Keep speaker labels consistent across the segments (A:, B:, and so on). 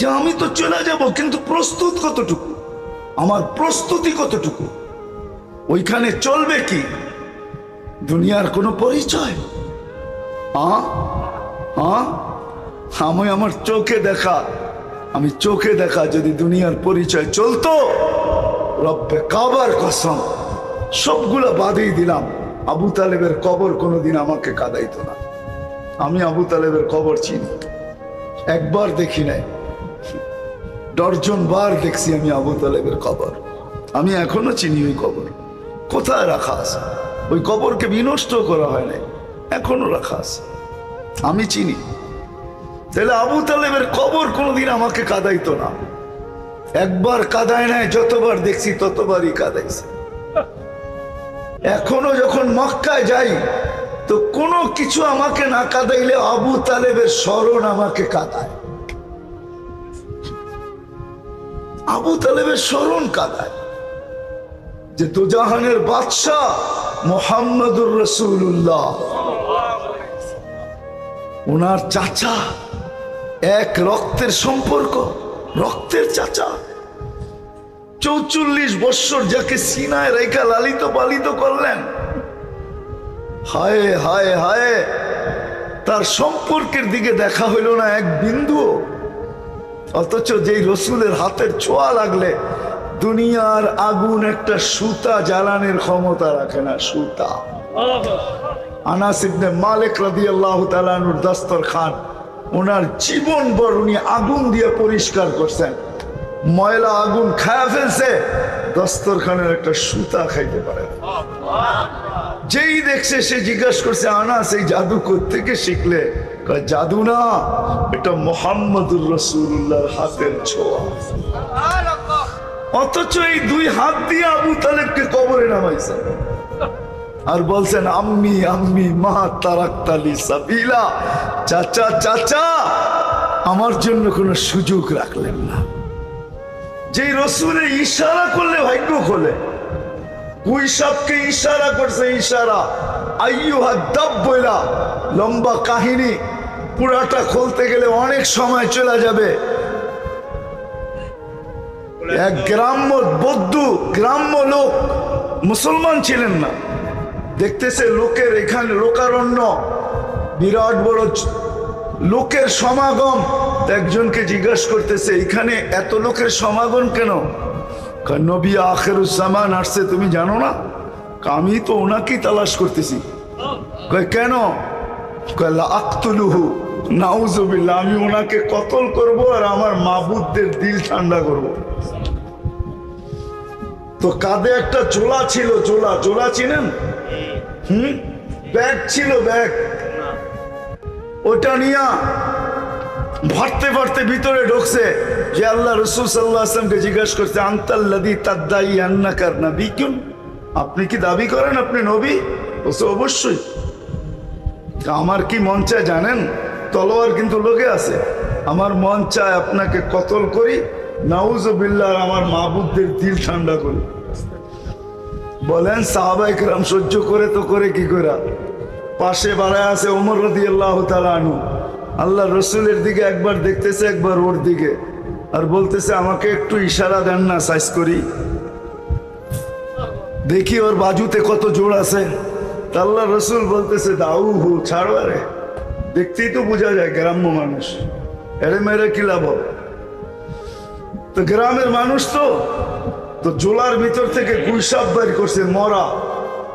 A: যে আমি তো চলে যাব, কিন্তু প্রস্তুত কতটুকু, আমার প্রস্তুতি কতটুকু, ওইখানে চলবে কি দুনিয়ার কোনো পরিচয়? আমি আমার চোখে দেখা যদি দুনিয়ার পরিচয় চলতো, রব্বে কাবার কসম সবগুলা বাদেই দিলাম, আবু তালেবের কবর কোনোদিন আমাকে কাঁদাইতো না। আমি আবু তালেবের কবর চিনি, একবার দেখি নাই, ডর্জন বার দেখছি আমি আবু তালেবের কবর। আমি এখনো চিনি ওই কবর কোথায় রাখা আছে। ওই কবরকে বিনষ্ট করা হয় নাই, এখনো রাখা আছে, আমি চিনি। তাহলে আবু তালেবের কবর কোনোদিন আমাকে কাঁদাইতো না। একবার কাঁদায় নাই, যতবার দেখছি ততবারই কাঁদাইছে। এখনো যখন মক্কায় যাই তো কোনো কিছু আমাকে না কাঁদাইলে আবু তালেবের স্মরণ আমাকে কাঁদায়, আবু তালেবের স্মরণ কাঁদায় যে দুজাহানের বাদশাহ মুহাম্মদুর রাসূলুল্লাহ, ওনার চাচা, এক রক্তের সম্পর্ক, রক্তের চাচা, 44 বৎসর যাকে সিনায় রেখা লালিত পালিত করলেন। হায় হায় হায়, তার সম্পর্কের দিকে দেখা হইল না এক বিন্দু। অথচ যেই রসুলের হাতের ছোঁয়া লাগলে দুনিয়ার আগুন একটা সুতা জ্বালানোর ক্ষমতা রাখে না, সুতা। আনাস ইবনে মালিক রাদিয়াল্লাহু তাআলা আনহুর দস্তরখান, ওনার জীবন ভর উনি আগুন দিয়ে পরিষ্কার করছেন, ময়লা আগুন খায়া ফেলছে, দস্তরখানের একটা সুতা খাইতে পারে। যেই দেখছে সে জিজ্ঞাসা করছে, আনাস এই জাদু কোত্থেকে শিখলে? কয় জাদু না, এটা মুহাম্মদুর রাসূলুল্লাহর হাতের ছোঁয়া। অথচ এই দুই হাত দিয়ে আবু তালেবকে কবরে নামাইছে আর বলছেন আম্মি আম্মি মা তারাক্তালি সাবিলা, চাচা চাচা আমার জন্য কোনো সুযোগ রাখলেন না। যেই রসুলের ইশারা করলে ভাগ্য খোলে, কুই সাপকে ইশারা করছে, ইশারা আইয়ুহা দাব বইলা, লম্বা কাহিনী, পুরাটা খুলতে গেলে অনেক সময় চলে যাবে। এক গ্রাম্য বৌদ্ধ, গ্রাম্য লোক, মুসলমান ছিলেন না, দেখতেছে লোকের এখানে লোকারণ্য, বিরাট বড় লোকের সমাগম। একজনকে জিজ্ঞাসা করতেছে এখানে এত লোকের সমাগম কেন? নবী আখিরুজ্জামান আসছে, তুমি জানো না? আমি তো ওনাকেই তালাশ করতেছি। কেন? আক্তুলুহু নাউজুবিল্লাহ, আমি ওনাকে কতল করব আর আমার মাবুদদের দিল ঠান্ডা করব। তো কাঁধে একটা জোলা ছিল, জোলা চিনেন? ব্যাগ ছিল, ব্যাগ, ওটা নিয়ে ভরতে ভরতে ভিতরে ঢুকছে। যে আল্লাহ রাসূল সাল্লাল্লাহু আলাইহি ওয়াসাল্লামকে জিজ্ঞাসা করছে, আনতাল্লাযী তাদদাই আন্নাকা নাবিয়্যুন, আপনি কি দাবি করেন আপনি নবী? বলছে অবশ্যই। আমার কি মন চায় জানেন? তলোয়ার কিন্তু লোকে আছে, আমার মন চায় আপনাকে কতল করি, নাউজুবিল্লাহ, আমার মাবুদদের দিল ঠান্ডা করি। বলেন সাহাবায়ে কেরাম সহ্য করে তো করে কি করে? পাশে বাড়ায় আছে ওমর রাদিয়াল্লাহু তাআলা আনহু, আল্লাহ রসুলের দিকে একবার দেখতেছে, একবার ওর দিকে, আর বলতেছে আমাকে একটু ইশারা দেন না, সাইজ করি দেখি ওর বাজুতে কত জোর আছে। আল্লাহ রসুল বলতেছে দাউহু, ছাড়ো, আরে দেখতেই তো বোঝা যায় গ্রাম্য মানুষ, এরে মেরে কি লাভ হবে? তো গ্রামের মানুষ তো জোলার ভিতর থেকে গুইসাপ বের করছে, মরা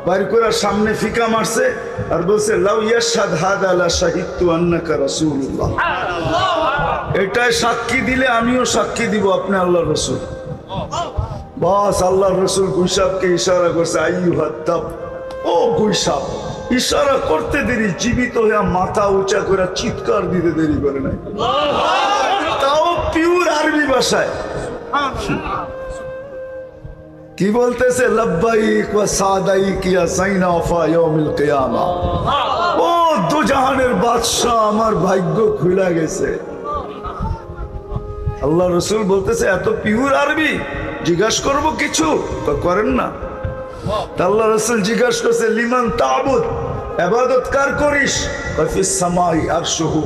A: বাইর করে সামনে ফিকা মারছে আর বলছে লাউ ইয়াশহাদ হাদা লা শাহিদতু আন্নাকা রাসূলুল্লাহ, এটাই সাক্ষী দিলে আমিও সাক্ষী দিব আপনি আল্লাহর রাসূল। বাস আল্লাহর রাসূল গুইসাপকে ইশারা করছে, আইয়ুহাদ দাব, ও গুইসাপ। ইশারা করতে দেরি, জীবিত হয়ে মাথা উঁচা করে চিৎকার দিতে দেরি করে নাই, তাও পিওর আরবি ভাষায়। কি বলতেছে? লব্বাইক ওয়া সাদাইক ইয়া সাইনা ওয়া ইয়াউমিল কিয়ামা, ও দুজাহানের বাদশা, আমার ভাগ্য খুলে গেছে। আল্লাহ রাসূল বলতেছে এত পিওর আরবি, জিজ্ঞাসা করব কিছু? তো করেন না। আল্লাহ রাসূল জিজ্ঞাসা করছে লিমান তা'বুদ, ইবাদত কার করিস? ফিস সামাই আরশুহু,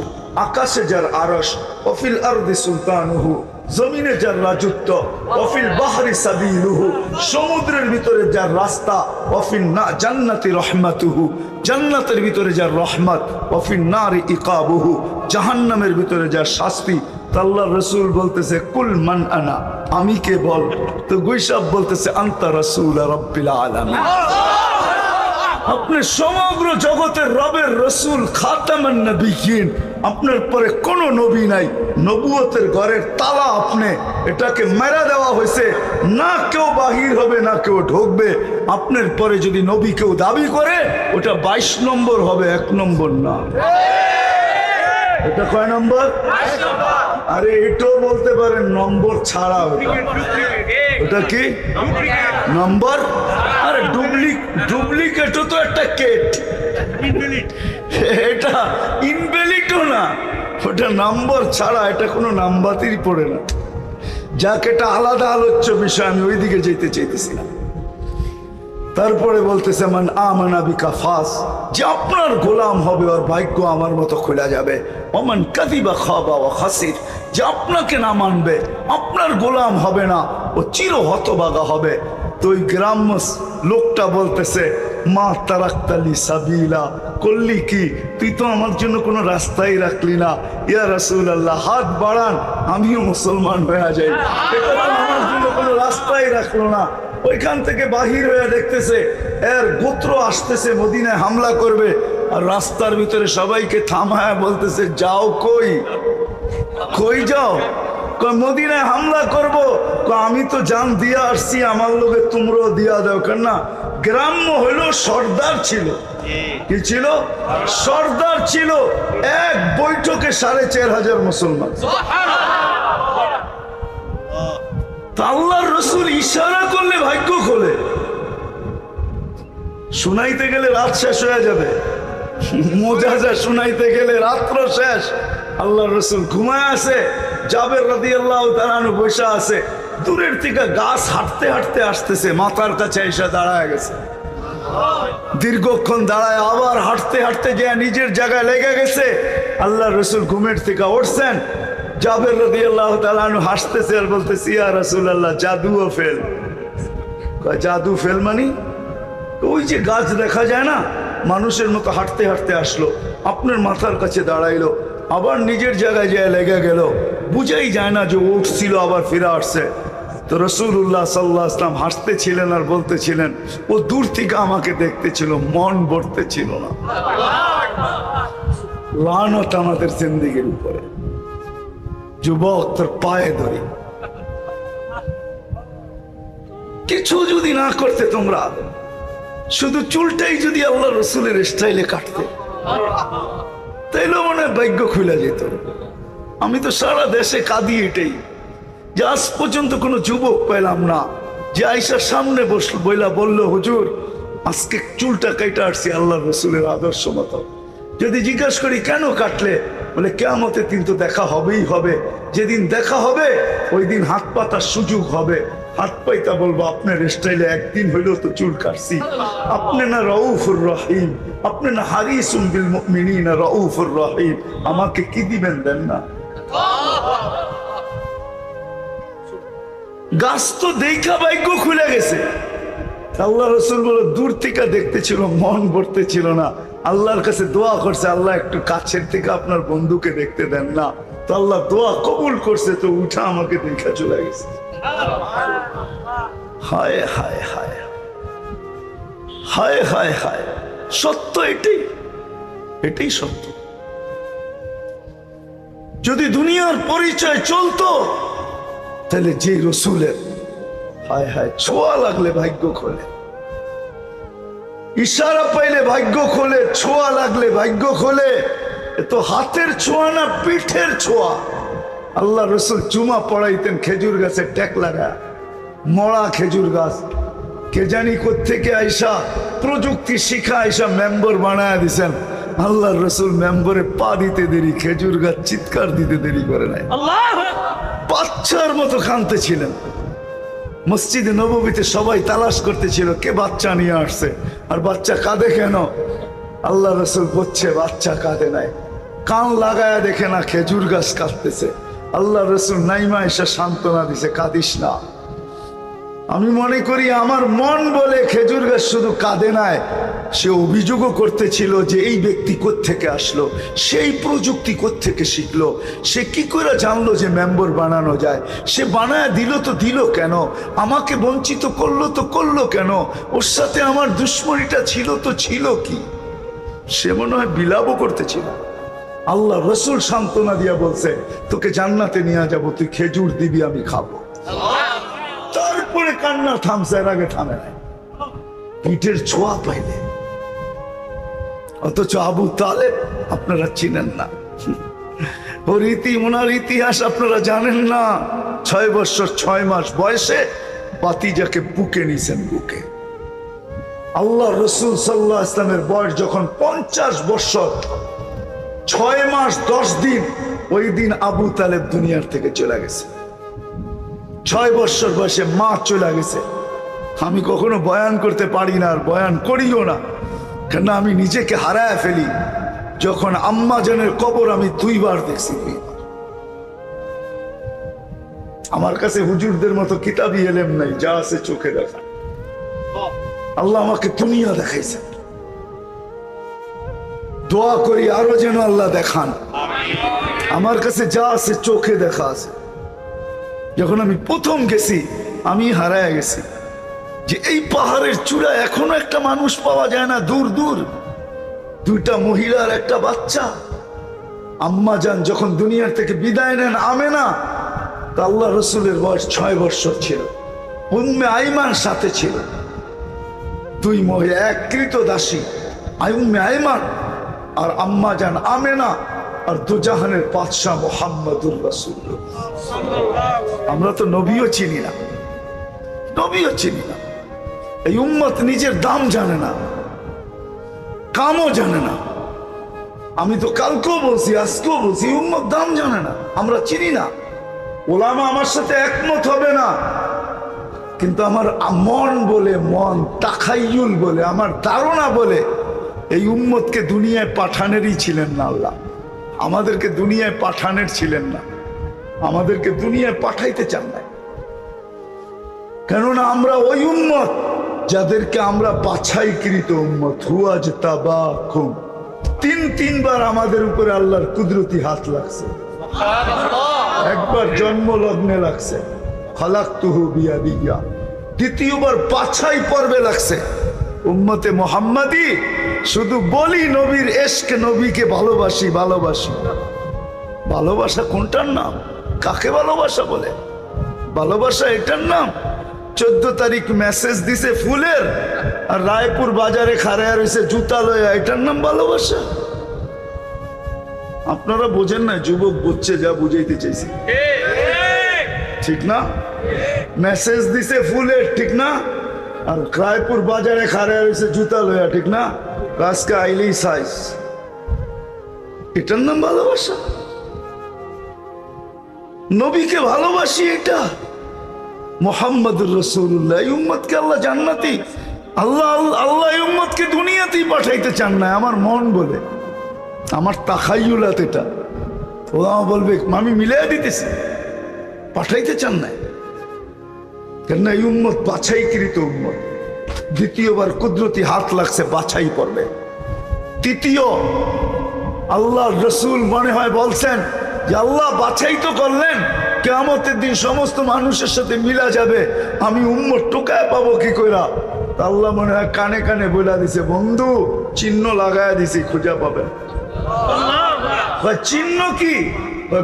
A: আকাশে যার আরশ, ওয়াফিল আরদি সুলতানুহু, জমিনে যার রাজত্ব, ওয়াফিল বাহরি সাবিলুহু, সমুদ্রের ভিতরে যার রাস্তা, ওয়াফিল জান্নাতি রহমাতুহু, জান্নাতের ভিতরে যার রহমত, ওয়াফিল নারি ইকাবুহু, জাহান্নামের ভিতরে যার শাস্তি। আল্লাহর রাসূল বলতেছে কুল মান আনা, আমি কে বল? তো গুইসাব বলতেছে আনতা রাসূল রাব্বিল আলামিন, আপনি সমগ্র জগতের রবের রসুল, খাতামান নবিয়্যিন, আপনার পরে কোনো নবী নাই, নবুয়তের ঘরের তালা আপনি, এটাকে মেরা দেওয়া হয়েছে, না কেউ বাহির হবে না কেউ ঢুকবে। আপনার পরে যদি নবী কেউ দাবি করে ওটা 22 নম্বর হবে, 1 নম্বর না। এটা কয় নম্বর? আরে এটাও বলতে পারেন নম্বর ছাড়া, ওটা কি নম্বর? আরে ডুপ্লিকেটও তো একটা কেট, এটা ইনভ্যালিডও না, ওটা নম্বর ছাড়া, এটা কোনো নাম্বারই পড়ে না। যাক, এটা আলাদা আলোচ্য বিষয়, আমি ওইদিকে যেতে চাইতেছি না। তারপরে বলতেছে মান আমানা বিকা ফাস, যে আপনার গোলাম হবে ওর ভাগ্য আমার মতো খোলা যাবে। ওমান কাযিবা খাবা ওয়া খাসির, যে আপনাকে না মানবে আপনার গোলাম হবে না, ও চির হতভাগা হবে। তো ওই গ্রাম্য লোকটা বলতেছে মা তারাক্তালি সাবিলা, করলি কি তুই? তো আমার জন্য কোনো রাস্তাই রাখলি না। ইয়া রাসূলুল্লাহ, হাত বাড়ান আমিও মুসলমান হয়ে যাই। এটা তো আমার জন্য কোনো রাস্তাই রাখলো না। ওইখান থেকে বাহির হয়ে দেখতেছে এর গোত্র আসতেছে, মদিনায় হামলা করবে, আর রাস্তার ভিতরে সবাইকে থামায় বলতেছে যাও, কই যাও? মদিনায় হামলা করব। আমি তো জান দিয়া আসছি, আমার লোকে তোমরাও দিয়া দাও। কেন? গ্রাম্য হইলো সর্দার ছিল। কি ছিল? সর্দার ছিল। এক বৈঠকে 4500 মুসলমান। আল্লাহর রাসূল ইশারা করলে ভাগ্য খোলে। শুনাইতে গেলে রাত শেষ হয়ে যাবে, মোজাজা শুনাইতে গেলে রাত্র শেষ। আল্লাহর রাসূল ঘুমায় আছে, জাবের রাদিয়াল্লাহু তাআলা আনহু বসে আছে। দূরের থেকে গাছ হাঁটতে হাঁটতে আসতেছে, মাথার কাছে এসে দাঁড়ায় গেছে। দীর্ঘক্ষণ দাঁড়ায় আবার হাঁটতে হাঁটতে যে নিজের জায়গায় লেগে গেছে। আল্লাহর রাসূল ঘুমের থেকে উঠছেন, জাবের রাদিয়াল্লাহু তাআলা আনহু হাসতেছে আর বলতেছে ইয়া রাসূলুল্লাহ, জাদুও ফেল। জাদু ফেল মানে? ওই যে গাছ দেখা যায় না, মানুষের মতো হাঁটতে হাঁটতে আসলো, আপনার মাথার কাছে দাঁড়াইলো, আবার নিজের জায়গায় যায় লেগে গেল। বুঝাই যায় না যে উঠছিল আবার ফিরে আসছে। তো রাসূলুল্লাহ সাল্লাল্লাহু আলাইহি ওয়াসাল্লাম হাসতেছিলেন আর বলতেছিলেন ও দূর থেকে আমাকে দেখতেছিল, মন ভরতেছিল না। লানত আমাদের জিন্দেগির উপরে। যুবক, তোর পায়ে ধরি, কিছু যদি না করতে তোমরা, শুধু চুলটাই যদি আল্লাহ রসুলের স্টাইলে কাটতে, তাইলে মনে হয় ভাগ্য খুলে যেত। আমি তো সারা দেশে কাঁদি এটাই, যে আজ পর্যন্ত কোনো যুবক পেলাম না যে আয়েশার সামনে বসল, বললো হুজুর আজকে চুলটা কাইটা আসছি আল্লাহ রসুলের আদর্শ মতো। যদি জিজ্ঞাসা করি কেন কাটলে, বলে কিয়ামতের দিন তো দেখা হবেই হবে, যেদিন দেখা হবে ওই দিন হাত পাতার সুযোগ হবে, হাত পাইতা বলবো আপনার স্টাইলে একদিন হইলেও তো চুল কাটছি। আপনি না রউফুর রহিম, আপনি না হারিসুম বিল মুমিনিনা রউফুর রহিম, আমাকে কি দিবেন দেন না। গাছ তো দেখা ভাগ্য খুলে গেছে। আল্লাহ রসুল বলে দূর থেকে দেখতেছিল, মন ভরতে ছিল না। আল্লাহর কাছে দোয়া করছে, আল্লাহ একটু কাছের থেকে আপনার বন্ধুকে দেখতে দেন না। তো আল্লাহ দোয়া কবুল করছে, তো উঠা আমাকে দেখা চলে গেছে। হায় হায় হায় হায় হায় হায়, সত্য এটাই সত্য। যদি দুনিয়ার পরিচয় চলতো, তাহলে যে রসুলের হায় হায় ছোঁয়া লাগলে ভাগ্য খোলে, ইশারা পাইলে ভাগ্য খোলে, ছোঁয়া লাগলে ভাগ্য খোলে। এ তো হাতের ছোঁয়া না, পিঠের ছোঁয়া। আল্লাহ রসুল চুমা পড়াইতেন খেজুর গাছের ট্যাক লাগা, মরা খেজুর গাছ। কে জানি কোত্থেকে আইসা প্রযুক্তি শিখা আইসা মেম্বার বানায় দিছেন। আল্লাহ রসুল মেম্বারে পা দিতে দেরি, খেজুর গাছ চিৎকার দিতে দেরি করে নাই। বাচ্চার মতো কাঁদতে ছিলেন। মসজিদে নববীতে সবাই তালাশ করতেছিল কে বাচ্চা নিয়ে আসছে, আর বাচ্চা কাঁদে কেন। আল্লাহ রসুল বলছে বাচ্চা কাঁদে নাই, কান লাগায়া দেখে না খেজুর গাছ কাঁদতেছে। আল্লাহ রসুল নাইমা এসে সান্ত্বনা দিছে, কাঁদিস না। আমি মনে করি আমার মন বলে খেজুর গাছ শুধু কাঁদে নাই, সে অভিযোগও করতেছিল যে এই ব্যক্তি কোত্থেকে আসলো, সেই প্রযুক্তি কোত্থেকে শিখলো, সে কি করে জানলো যে মেম্বার বানানো যায়, সে বানায় দিল তো দিল কেন, আমাকে বঞ্চিত করলো তো করলো কেন, ওর সাথে আমার দুশ্মনীটা ছিল তো ছিল কি। সে মনে হয় বিলাপও করতেছিল। আল্লাহ রসুল সান্ত্বনা দিয়া বলছে, তোকে জান্নাতে নিয়ে যাব, তুই খেজুর দিবি, আমি খাবো। তারপরে কান্না থামছে, এর আগে থামে নাই। পিঠের ছোঁয়া পাইলে। অথচ আবু তালেব আপনারা চিনেন না, ওর ওনার ইতিহাস আপনারা জানেন না। 6 বছর 6 মাস বয়সে বাতিজাকে বুকে নিছেন, বুকে। আল্লাহ রসুল সাল্লাল্লাহু আলাইহি ওয়াসাল্লামের বয়স যখন 50 বছর 6 মাস 10 দিন, ওই দিন আবু তালেব দুনিয়ার থেকে চলে গেছে। 6 বছর বয়সে মা চলে গেছে। আমি কখনো বয়ান করতে পারি না, আর বয়ান করিও না, কেন আমি নিজেকে হারায় ফেলি। যখন আম্মা জানের কবর আমি 2 বার দেখছি। আমার কাছে হুজুরদের মতো কিতাবি এলেম নাই, যা আছে চোখে দেখা। আল্লাহ আমাকে দুনিয়া দেখাইছে, দোয়া করি আরো যেন আল্লাহ দেখান। আমার কাছে যা আছে চোখে দেখা আছে। যখন আমি প্রথম গেছি আমি হারায় গেছি যে এই পাহাড়ের চূড়া এখনো একটা মানুষ পাওয়া যায় না, দূর দূর 2টা মহিলার একটা বাচ্চা। আম্মা জান যখন দুনিয়ার থেকে বিদায় নেন আমেনা, তা আল্লাহ রসুলের বয়স 6 বছর ছিল। উম্মে আইমান সাথে ছিল, 2 মহিলা, এক কৃতদাসী উম্মে আইমান আর আম্মা জান আমেনা, আর দুজাহানের বাদশাহ মুহাম্মদুর রাসূলুল্লাহ। আমরা তো নবীও চিনি না, নবীও চিনি না। এই উম্মত নিজের দাম জানে না, কামও জানে না। আমি তো কালকেও বলছি, আজকেও বলছি, উম্মত দাম জানে না, আমরা চিনি না। ওলামা আমার সাথে একমত হবে না, কিন্তু আমার মন বলে, মন তাখাইয়ুল বলে, আমার ধারণা বলে এই উম্মতকে দুনিয়ায় পাঠানেরই ছিলেন না আল্লাহ। আমাদেরকে দুনিয়ায় পাঠানের ছিলেন না, আমাদেরকে দুনিয়ায় পাঠাইতে চান না। কেননা আমরা ওই উম্মত যাদেরকে আমরা বাছাইকৃত উম্মত। হুয়াজতাবাকুম, 3বার আমাদের উপরে আল্লাহর কুদরতি হাত লাগছে। একবার জন্ম লগ্নে লাগছে, খালাকতুহু বিয়াদিয়া। দ্বিতীয়বার বাছাই পর্বে লাগছে। উম্মতে মুহাম্মাদি শুধু বলি নবীর এশক, নবীকে ভালোবাসি ভালোবাসি। ভালোবাসা কোনটার নাম? কাকে ভালোবাসা বলে? ভালোবাসা এটার নাম 14 তারিখ মেসেজ দিছে ফুলের, আর রায়পুর বাজারে খাড়ায় রয়েছে জুতা লয়া, এটার নাম ভালোবাসা? আপনারা বোঝেন না, যুবক বুঝছে, যা বুঝাইতে চাইছি ঠিক না? মেসেজ দিছে ফুলের, ঠিক না? আর রায়পুর বাজারে খাড়ায় রয়েছে জুতা লয়া, ঠিক না? আজকে আইলেই সাইজ, এটার নাম ভালোবাসা? নবীকে ভালোবাসি, এটা মুহাম্মদুর রাসূলুল্লাহ। এই উম্মতকে আল্লাহ জান্নাতি, আল্লাহ এই উম্মতকে দুনিয়াতেই পাঠাইতে চান না। আমার মন বলে, আমার তাখাইয়ুলাত এটা। ওরা বলবে আমি মিলাই দিতেছি, পাঠাইতে চান না। কেন? এই উম্মত বাছাইকৃত উম্মত। দ্বিতীয়বার কুদরতি হাত লাগছে বাছাই পড়বে। তৃতীয়, আল্লাহ রসুল মনে হয় বলছেন যে আল্লাহ বাছাই তো করলেন, কিয়ামতের দিন সমস্ত মানুষের সাথে মিলা যাবে, আমি উম্মত টোকায় পাবো কি কইরা? আল্লাহ মনে হয় কানে কানে বলে দিছে, বন্ধু চিহ্ন লাগায় দিছি, খুঁজে পাবেন। চিহ্ন কি?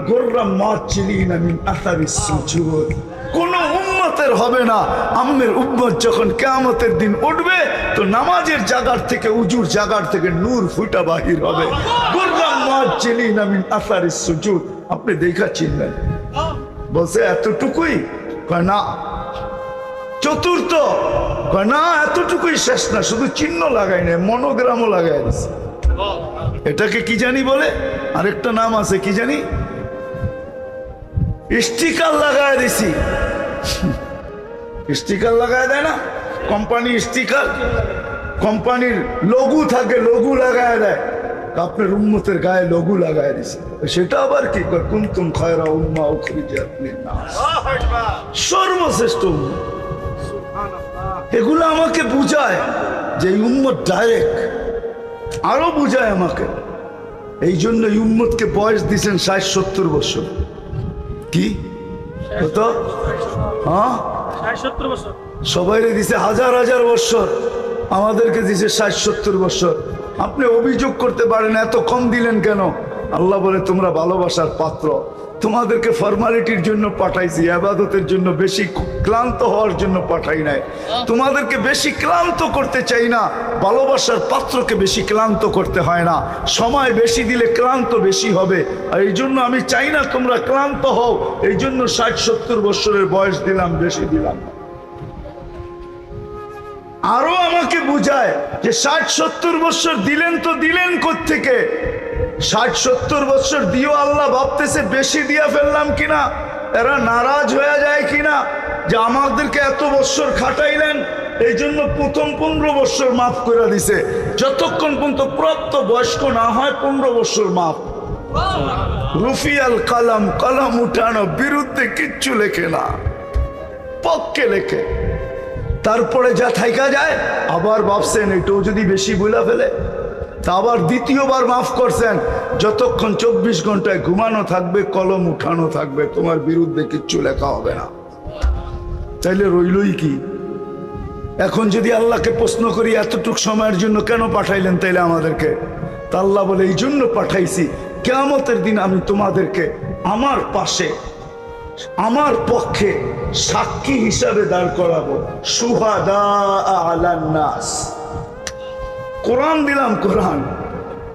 A: গোর্রাম মাছ চিলিনা মিন আসারিস সুজুদ। কোন উম্মতের হবে না। আম্মের উম্মত যখন কিয়ামতের দিন উঠবে, তো নামাজের জায়গার থেকে, উজুর জায়গার থেকে নূর ফুটা বাহির হবে। গোর্রাম মাছ চিলিনা মিন আসারিস সুজুদ। আপনি দেখা চিনবেন। বলছে এতটুকুই? কয় না। চতুর্থ, কয় না এতটুকুই শেষ না, শুধু চিহ্ন লাগাই না, মনোগ্রামও লাগাই দিছে। এটাকে কি জানি বলে, আরেকটা নাম আছে, কি জানি, স্টিকার লাগায় দিছি। স্টিকার লাগায় দেয় না কোম্পানি, স্টিকার কোম্পানির লঘু থাকে, লঘু লাগায় দেয়। আপনার উম্মতের গায়ে লঘু লাগায় দিছে, সেটা আবার কি কয় কুনতুম খায়রা উম্মাহ উখরিজাত লিন-নাস, সর্বশ্রেষ্ঠ উম্মত। এগুলো আমাকে বুঝায় যে এই উম্মত ডাইরেক্ট, আরো বুঝায় আমাকে। এই জন্য এই উম্মতকে বয়স দিয়েছেন 60-70 বছর। কি কত? হ্যাঁ,
B: 60-70 বছর।
A: সবাইরে দিছে হাজার হাজার বছর, আমাদেরকে দিছে 60-70 বছর। আপনি অভিযোগ করতে পারেন এত কম দিলেন কেন? আল্লাহ বলে তোমরা ভালোবাসার পাত্র, তোমাদেরকে ফর্মালিটির জন্য পাঠাইছি, ইবাদতের জন্য, বেশি ক্লান্ত হওয়ার জন্য পাঠাই নাই। তোমাদেরকে বেশি ক্লান্ত করতে চাই না, ভালোবাসার পাত্রকে বেশি ক্লান্ত করতে হয় না। সময় বেশি দিলে ক্লান্ত বেশি হবে, আর এই জন্য আমি চাই না তোমরা ক্লান্ত হও। এই জন্য 60-70 বছরের বয়স দিলাম, বেশি দিলাম না। আরো আমাকে বুঝায় যে 60-70 বছর দিলেন তো দিলেন কোত্থেকে? 60-70 বছর দিও আল্লাহ ভাবতেছে বেশি দিয়া ফেললাম কিনা, এরা নারাজ হয়ে যায় কিনা যে আমাদেরকে এত বছর খাটাইলেন। এই জন্য প্রথম 15 বছর মাফ করে দিছে, যতক্ষণ পর্যন্ত প্রাপ্ত বয়স্ক না হয় 15 বছর মাফ। রুফিয়াল কালাম, কলম উঠানো, বিরুদ্ধে কিচ্ছু লেখে না, পক্ষে লেখে। তারপরে যা থাইকা যায় আবার ভাবছেন এটাও যদি বেশি বলে ফেলে, তা আবার দ্বিতীয়বার মাফ করছেন। যতক্ষণ 24 ঘন্টায় ঘুমানো থাকবে, কলম উঠানো থাকবে, তোমার বিরুদ্ধে কিচ্ছু লেখা হবে না। তাইলে রইলই কি? এখন যদি আল্লাহকে প্রশ্ন করি এতটুক সময়ের জন্য কেন পাঠাইলেন তাইলে আমাদেরকে? তা আল্লাহ বলে এই জন্য পাঠাইছি, কিয়ামতের দিন আমি তোমাদেরকে আমার পাশে, আমার পক্ষে সাক্ষী হিসাবে দাঁড় করাবো। শুহাদা আলান নাস, কোরআন দিলাম, কোরআন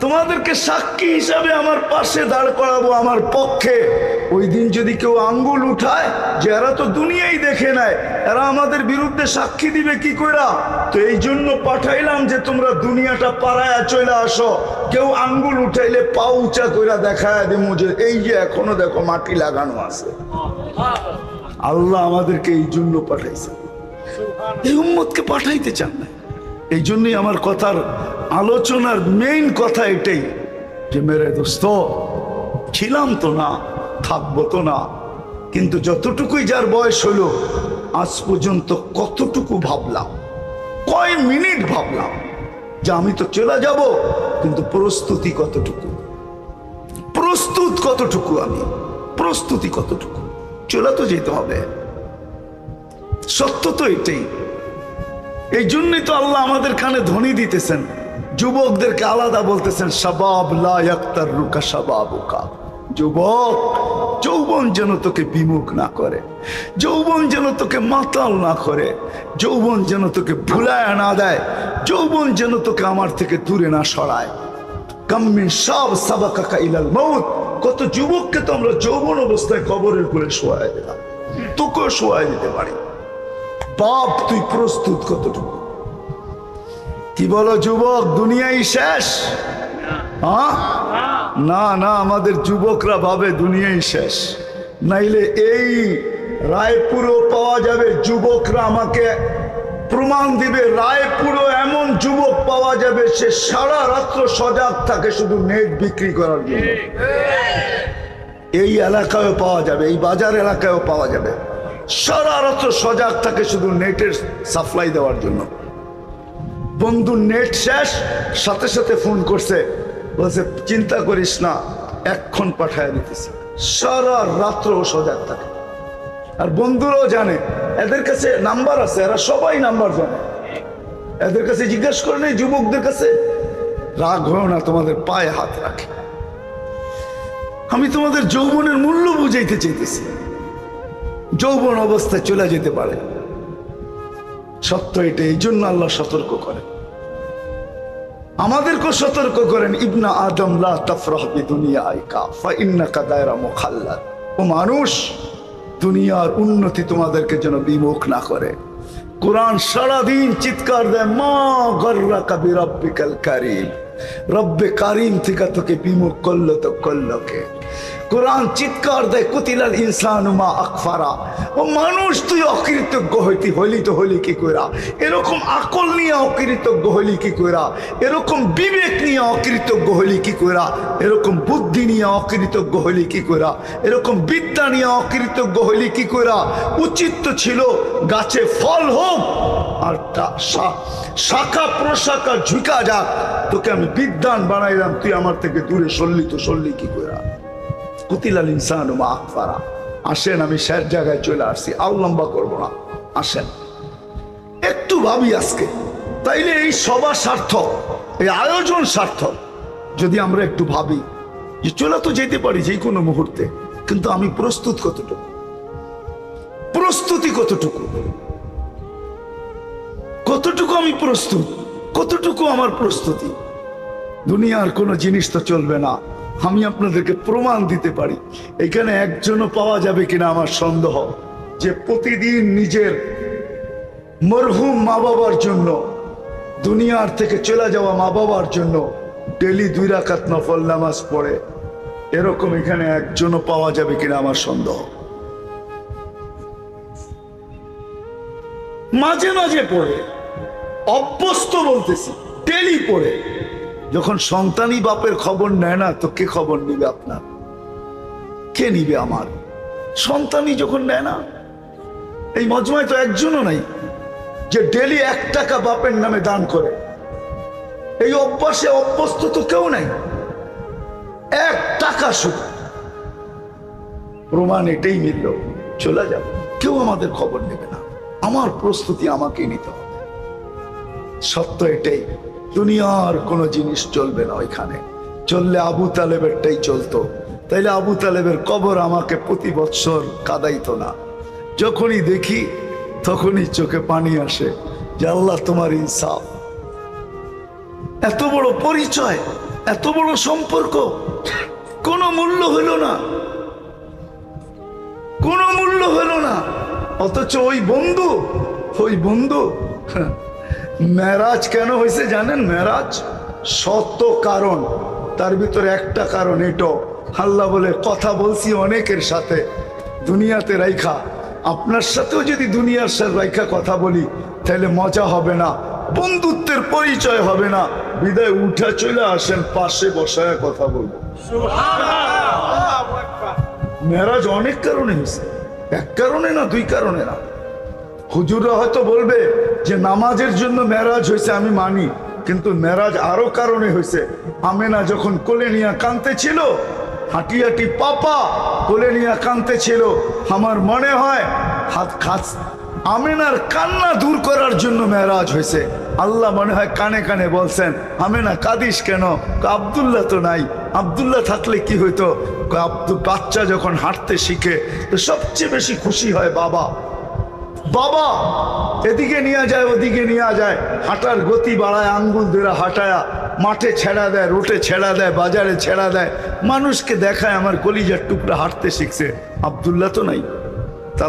A: তোমাদেরকে সাক্ষী হিসাবে আমার পাশে দাঁড় করাবো, আমার পক্ষে। ওই দিন যদি কেউ আঙ্গুল উঠায় যে এরা তো দুনিয়াই দেখে নেয়, এরা আমাদের বিরুদ্ধে সাক্ষী দিবে কি কইরা? তো এই জন্য পাঠাইলাম যে তোমরা দুনিয়াটা পাড়ায় চলে আসো। কেউ আঙ্গুল উঠাইলে পা উঁচা কইরা দেখায় দিমু যে এই যে এখনো দেখো মাটি লাগানো আছে। আল্লাহ আমাদেরকে এই জন্য পাঠাইছে, এই উম্মতকে পাঠাইতে চান না। এই জন্যই আমার কথার আলোচনার মেইন কথা এটাই যে মেরে দোস্ত, ছিলাম তো না, থাকবো তো না, কিন্তু যতটুকুই যার বয়স হলো আজ পর্যন্ত কতটুকু ভাবলাম, কয় মিনিট ভাবলাম যে আমি তো চলে যাব, কিন্তু প্রস্তুতি কতটুকু, প্রস্তুত কতটুকু, আমি প্রস্তুতি কতটুকু? চলে তো যেতে হবে, সত্য তো এটাই। এই জন্যই তো আল্লাহ আমাদের কানে ধ্বনি দিতেছেন, যুবকদেরকে আলাদা বলতেছেন, শাবাব লা ইয়াক্তারুকা শাবাবুকা। যুবক, যৌবন যেন তোকে বিমুখ না করে, যৌবন যেন তোকে মাতাল না করে, যৌবন যেন তোকে ভুলায় না দেয়, যৌবন যেন তোকে আমার থেকে দূরে না সরায়। কাম্মিন শাব সাবাকাকা ইলাল মাউত, কত যুবককে তো আমরা যৌবন অবস্থায় কবরের কোলে শোয়ায় দিলাম, তোকেও শোয়ায় দিতে পারি। বাপ, তুই প্রস্তুত কতটুকু? কি বলো যুবক, দুনিয়াই শেষ? হ্যাঁ, না না, আমাদের যুবকরা ভাবে দুনিয়াই শেষ। নাইলে এই রায়পুরও পাওয়া যাবে, যুবকরা আমাকে প্রমাণ দিবে, রায়পুরও এমন যুবক পাওয়া যাবে সে সারা রাত্র সজাগ থাকে শুধু নেট বিক্রি করার জন্য। এই এলাকায়ও পাওয়া যাবে, এই বাজার এলাকায়ও পাওয়া যাবে, সারা রাত্র সজাগ থাকে শুধু নেটের সাপ্লাই দেওয়ার জন্য। বন্ধু নেট শেষ, সাথে সাথে ফোন করছে, বলছে চিন্তা করিস না, এক্ষণ পাঠায় দিতেছি। সারা রাত্র সজাগ থাকে। আর বন্ধুরাও জানে, এদের কাছে নাম্বার আছে, এরা সবাই নাম্বার জানে। এদের কাছে জিজ্ঞেস করে নেই, যুবকদের কাছে। রাগ হয় না, তোমাদের পায়ে হাত রাখে। আমি তোমাদের যৌবনের মূল্য বুঝাইতে চাইতেছি। যৌবন অবস্থায় চলে যেতে পারে, সত্য এটা। এই জন্য আল্লাহ সতর্ক করেন, আমাদেরকেও সতর্ক করেন, ইবনা আদম লা তাফরাহ বিদুনিয়াইকা ফাইন্নাকা দায়রা মুখাল্লাদ। ও মানুষ, দুনিয়ার উন্নতি তোমাদেরকে যেন বিমুখ না করে। কোরআন সারাদিন চিৎকার দেয়, মা গর্রাকা বিরাব্বিকাল কারীম, রব্বে কারিম থেকে তোকে বিমুখ করলো তো করলো কে? কোরআন চিৎকার দেয় কুতিলাল ইনসানু মা আকফারা। ও মানুষ, তুই অকৃতজ্ঞ হলি তো হলি কি কইরা? এরকম আকল নিয়ে অকৃতজ্ঞ হলি কি কইরা? এরকম বিবেক নিয়ে অকৃতজ্ঞ হলি কি কইরা? এরকম বুদ্ধি নিয়ে অকৃতজ্ঞ হলি কি কইরা? এরকম বিদ্যা নিয়ে অকৃতজ্ঞ হলি কি কইরা? উচিত তো ছিল গাছে ফল হোক আর শাখা প্রশাখা ঝুঁকা যাক, তোকে আমি বিদ্বান বানাইলাম, তুই আমার থেকে দূরে সরলি কি কইরা? কুতিলাল ইনসানু মা আকফারা। আসেন, আমি শেষ জায়গায় চলে আসছি, আর লম্বা করবো না। আসেন একটু ভাবি আজকে, তাইলে এই সভা সার্থক, এই আয়োজন সার্থক যদি আমরা একটু ভাবি যে চলে তো যেতে পারি যে কোনো মুহূর্তে, কিন্তু আমি প্রস্তুত কতটুকু, প্রস্তুতি কতটুকু, কতটুকু আমি প্রস্তুত, কতটুকু আমার প্রস্তুতি। দুনিয়ার কোনো জিনিস তো চলবে না। আমি আপনাদেরকে প্রমাণ দিতে পারি, এখানে একজনও পাওয়া যাবে কিনা আমার সন্দেহ, যে প্রতিদিন নিজের মরহুম মা বাবার জন্য, দুনিয়ার থেকে চলে যাওয়া মা বাবার জন্য ডেলি 2 রাকাত নফল নামাজ পড়ে। এরকম এখানে একজনও পাওয়া যাবে কিনা আমার সন্দেহ। মাঝে মাঝে পড়ে, অভ্যস্ত বলতেছি, ডেলি পড়ে। যখন সন্তানই বাপের খবর নেয় না, তো কে খবর নিবে আপনার? কে নিবে আমার? সন্তানই যখন নেয় না। এই মজমায় তো একজনও নাই যে ডেলি 1 টাকা বাপের নামে দান করে। এই অভ্যাসে অভ্যস্ত তো কেউ নাই। 1 টাকা শুধু, প্রমাণ এটাই মিলল, চলে যাবে, কেউ আমাদের খবর নেবে না। আমার প্রস্তুতি আমাকে নিতে হবে। সত্য এটাই, দুনিয়ার কোনো জিনিস চলবে না ওইখানে। চললে আবু তালেবেরটাই চলতো, তাইলে আবু তালেবের কবর আমাকে প্রতি বৎসর কাঁদাইতো না। যখনই দেখি তখনই চোখে পানি আসে যে আল্লাহ তোমার ইনসাফ। এত বড় পরিচয়, এত বড় সম্পর্ক, কোনো মূল্য হইল না, কোনো মূল্য হইল না। অথচ ওই বন্ধু মেরাজ কেন হয়েছে জানেন? মেরাজ শত কারণ, তার ভিতরে একটা কারণ এটো, আল্লাহ বলে কথা বলছি অনেকের সাথে দুনিয়াতে রাইখা, আপনার সাথেও যদি দুনিয়ার সাথে রাইখা কথা বলি তাহলে মজা হবে না, বন্ধুত্বের পরিচয় হবে না। বিদায় উঠা চলে আসেন, পাশে বসায় কথা বলবো। মেরাজ অনেক কারণে হয়েছে, 1 কারণে না, 2 কারণে না। হুজুররা হয়তো বলবে যে নামাজের জন্য মেরাজ হয়েছে, আমি মানি, কিন্তু মেরাজ আরো কারণে হয়েছে। আমেনা যখন কোলে নিয়ে কাঁদতে ছিল, হাঁটি হাঁটি পাপা কোলে নিয়ে কাঁদতে ছিল, আমার মনে হয় আমেনার কান্না দূর করার জন্য মেরাজ হয়েছে। আল্লাহ মনে হয় কানে কানে বলছেন, আমেনা কাঁদিস কেন? আব্দুল্লাহ তো নাই, আব্দুল্লাহ থাকলে কি হইতো? বাচ্চা যখন হাঁটতে শিখে তো সবচেয়ে বেশি খুশি হয় বাবা। বাবা এদিকে নিয়ে যায়, ওদিকে নিয়ে যায়, হাঁটার গতি বাড়ায়, আঙ্গুল ধরে হাঁটায়া মাঠে ছেড়া দেয়, রোটে ছেড়া দেয়, বাজারে ছেড়া দেয়, মানুষকে দেখায় আমার কলিজার টুকরা হাঁটতে শিখছে। আব্দুল্লাহ তো নাই।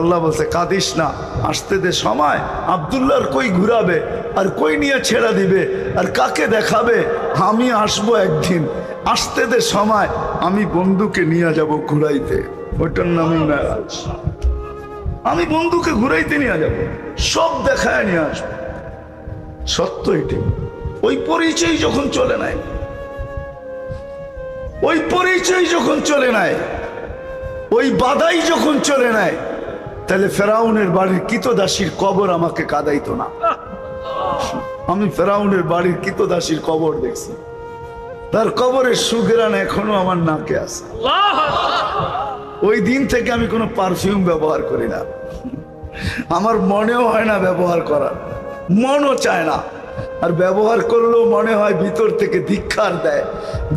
A: আল্লাহ বলছে কাঁদিস না, আসতে দে সময়। আব্দুল্লাহর কই ঘুরাবে, আর কই নিয়ে ছেড়া দিবে, আর কাকে দেখাবে? আমি আসবো একদিন, আসতে দে সময়, আমি বন্ধুকে নিয়ে যাব ঘুরাইতে। ওইটার নামই মেরাজ। আমি বন্ধুকে ঘুরাইতে নিয়ে যাব, সব দেখায় নিয়ে আসবো। সত্য এটাই। ওই পরিচয় যখন চলে নাই, ওই পরিচয় যখন চলে নাই, ওই বাধাই যখন চলে নাই, তাহলে ফেরাউনের বাড়ির কৃতদাসীর কবর আমাকে কাঁদাইতো না। আমি ফেরাউনের বাড়ির কৃতদাসীর কবর দেখছি, তার কবরের সুঘ্রাণ এখনো আমার নাকে আছে। ওই দিন থেকে আমি কোনো পারফিউম ব্যবহার করি না, আমার মনেও হয় না ব্যবহার করার, মনও চায় না। আর ব্যবহার করলেও মনে হয় ভিতর থেকে ধিক্কার দেয়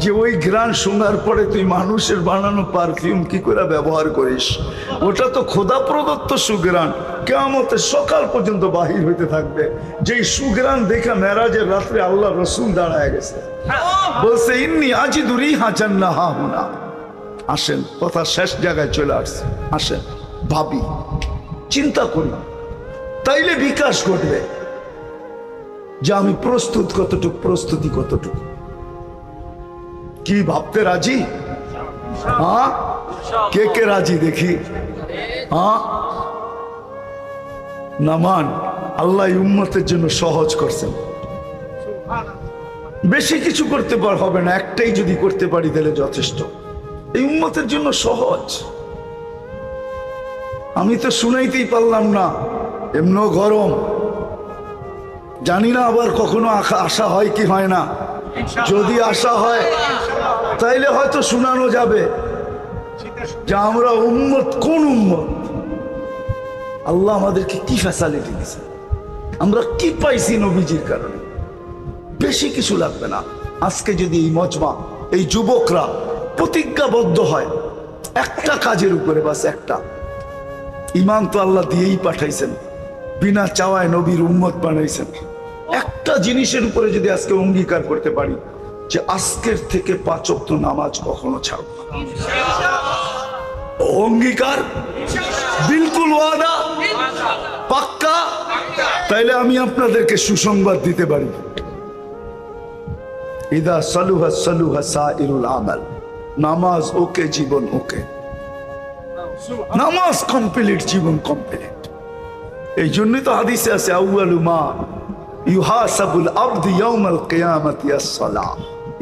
A: যে ওই ঘ্রাণ শোনার পরে তুই মানুষের বানানো পারফিউম কি করে ব্যবহার করিস? ওটা তো খোদা প্রদত্ত সুঘ্রাণ, কিয়ামতের সকাল পর্যন্ত বাহির হইতে থাকবে। যেই সুঘ্রাণ দেখা মেরাজের রাত্রে আল্লাহ রসুল দাঁড়ায় গেছে, বলছে ইন্নি আজিদু রিহা জান্নাহা হুনা। আসেন, কথা শেষ জায়গায় চলে আসছে, আসেন ভাবি, চিন্তা করি, তাইলে বিকাশ ঘটবে যে আমি প্রস্তুত কতটুকু, প্রস্তুতি কতটুকু। কি ভাবতে রাজি? হ্যাঁ, কে কে রাজি দেখি? হ্যাঁ, নামান। আল্লাহ উম্মতের জন্য সহজ করছেন, বেশি কিছু করতে হবে না, একটাই যদি করতে পারি তাহলে যথেষ্ট। এই উম্মতের জন্য সহজ। আমি তো শুনাইতেই পারলাম না, এমন গরম, জানি না আবার কখনো আশা হয় কি হয় না। যদি আশা হয় তাইলে হয়তো শোনানো যাবে যে আমরা উম্মত, কোন উম্মত, আল্লাহ আমাদেরকে কি ফ্যাসিলিটি দিয়েছে, আমরা কি পাইছি নবীজির কারণে। বেশি কিছু লাগবে না। আজকে যদি এই মজমা, এই যুবকরা প্রতিজ্ঞাবদ্ধ হয় একটা কাজের উপরে, বাস একটা, ইমান তো আল্লাহ দিয়েই পাঠাইছেন, বিনা চাওয়ায় নবীর উম্মত বানাইছেন। একটা জিনিসের উপরে যদি আজকে অঙ্গীকার করতে পারি যে আজকের থেকে 5 ওয়াক্ত নামাজ কখনো ছাড়ব না, অঙ্গীকার, বিলকুল ওয়াদা, পাক্কা, তাইলে আমি আপনাদেরকে সুসংবাদ দিতে পারি। ইদা সালুহা সালুহা সাইরুল আমাল, নামাজ ওকে, জীবন ওকে। নামাজ কমপ্লিট, জীবন কমপ্লিট। এই জন্যই তো হাদিসে আছে আউয়ালু মা ইউহাসাবুল আবদু ইয়াউমাল কিয়ামাতি আস-সালাহ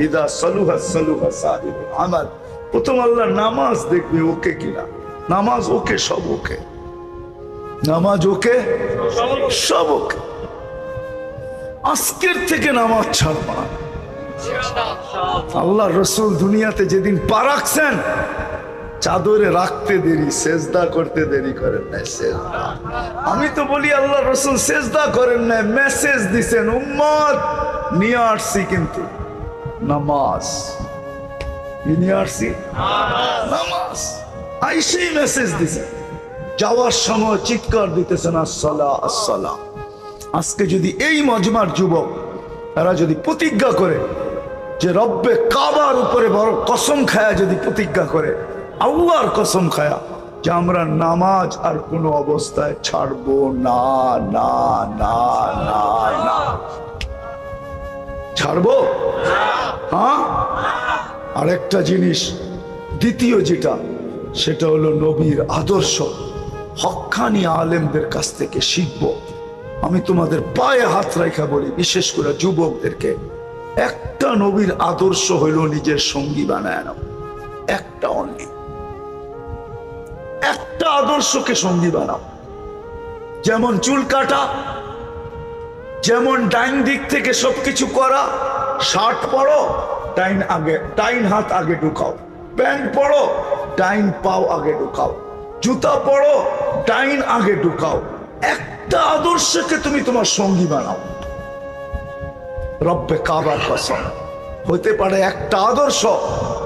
A: ইদা সালুহা সালুহা সাইরুল আমাল। প্রথম আল্লাহ নামাজ দেখবে ওকে কিনা। নামাজ ওকে, সব ওকে, নামাজ ওকে, সব ওকে। আজকের থেকে নামাজ ছাড়বা না। আল্লাহ রসুল দুনিয়াতে যেদিন পা রাখছেন, চাদরে রাখতে দেরি, সেজদা করতে দেরি করেন নাই। সেজদা, আমি তো বলি আল্লাহ রসুল সেজদা করেন নাই, মেসেজ দিছেন উম্মত নিয়ে আসছি, কিন্তু নামাজ নিয়ে আসছি, নামাজ আইসেই মেসেজ দিছেন। যাওয়ার সময় চিৎকার দিতেছেন আসসালাহ আসসালাহ। আজকে যদি এই মজমার যুবক এরা যদি প্রতিজ্ঞা করে যে রব্বে কাবার উপরে বড় কসম খায়া, যদি প্রতিজ্ঞা করে আল্লাহর কসম খায়া যে আমরা নামাজ আর কোনো অবস্থায় ছাড়বো না, না না না না, ছাড়বো। হ্যাঁ, আরেকটা জিনিস, দ্বিতীয় যেটা, সেটা হলো নবীর আদর্শ। হক্কানি আলেমদের কাছ থেকে শিখবো। আমি তোমাদের পায়ে হাত রাখা বলি, বিশেষ করে যুবকদেরকে, একটা নবীর আদর্শ হইল নিজের সঙ্গী বানায় নাও। একটা অনলি, একটা আদর্শকে সঙ্গী বানাও। যেমন চুল কাটা, যেমন ডাইন দিক থেকে সবকিছু করা, শার্ট পরো ডাইন আগে, ডাইন হাত আগে ঢুকাও, প্যান্ট পরো ডাইন পাও আগে ঢুকাও, জুতা পরো ডাইন আগে ঢুকাও। একটা আদর্শকে তুমি তোমার সঙ্গী বানাও। রব্বে কাবার কসম, হতে পারে একটা আদর্শ।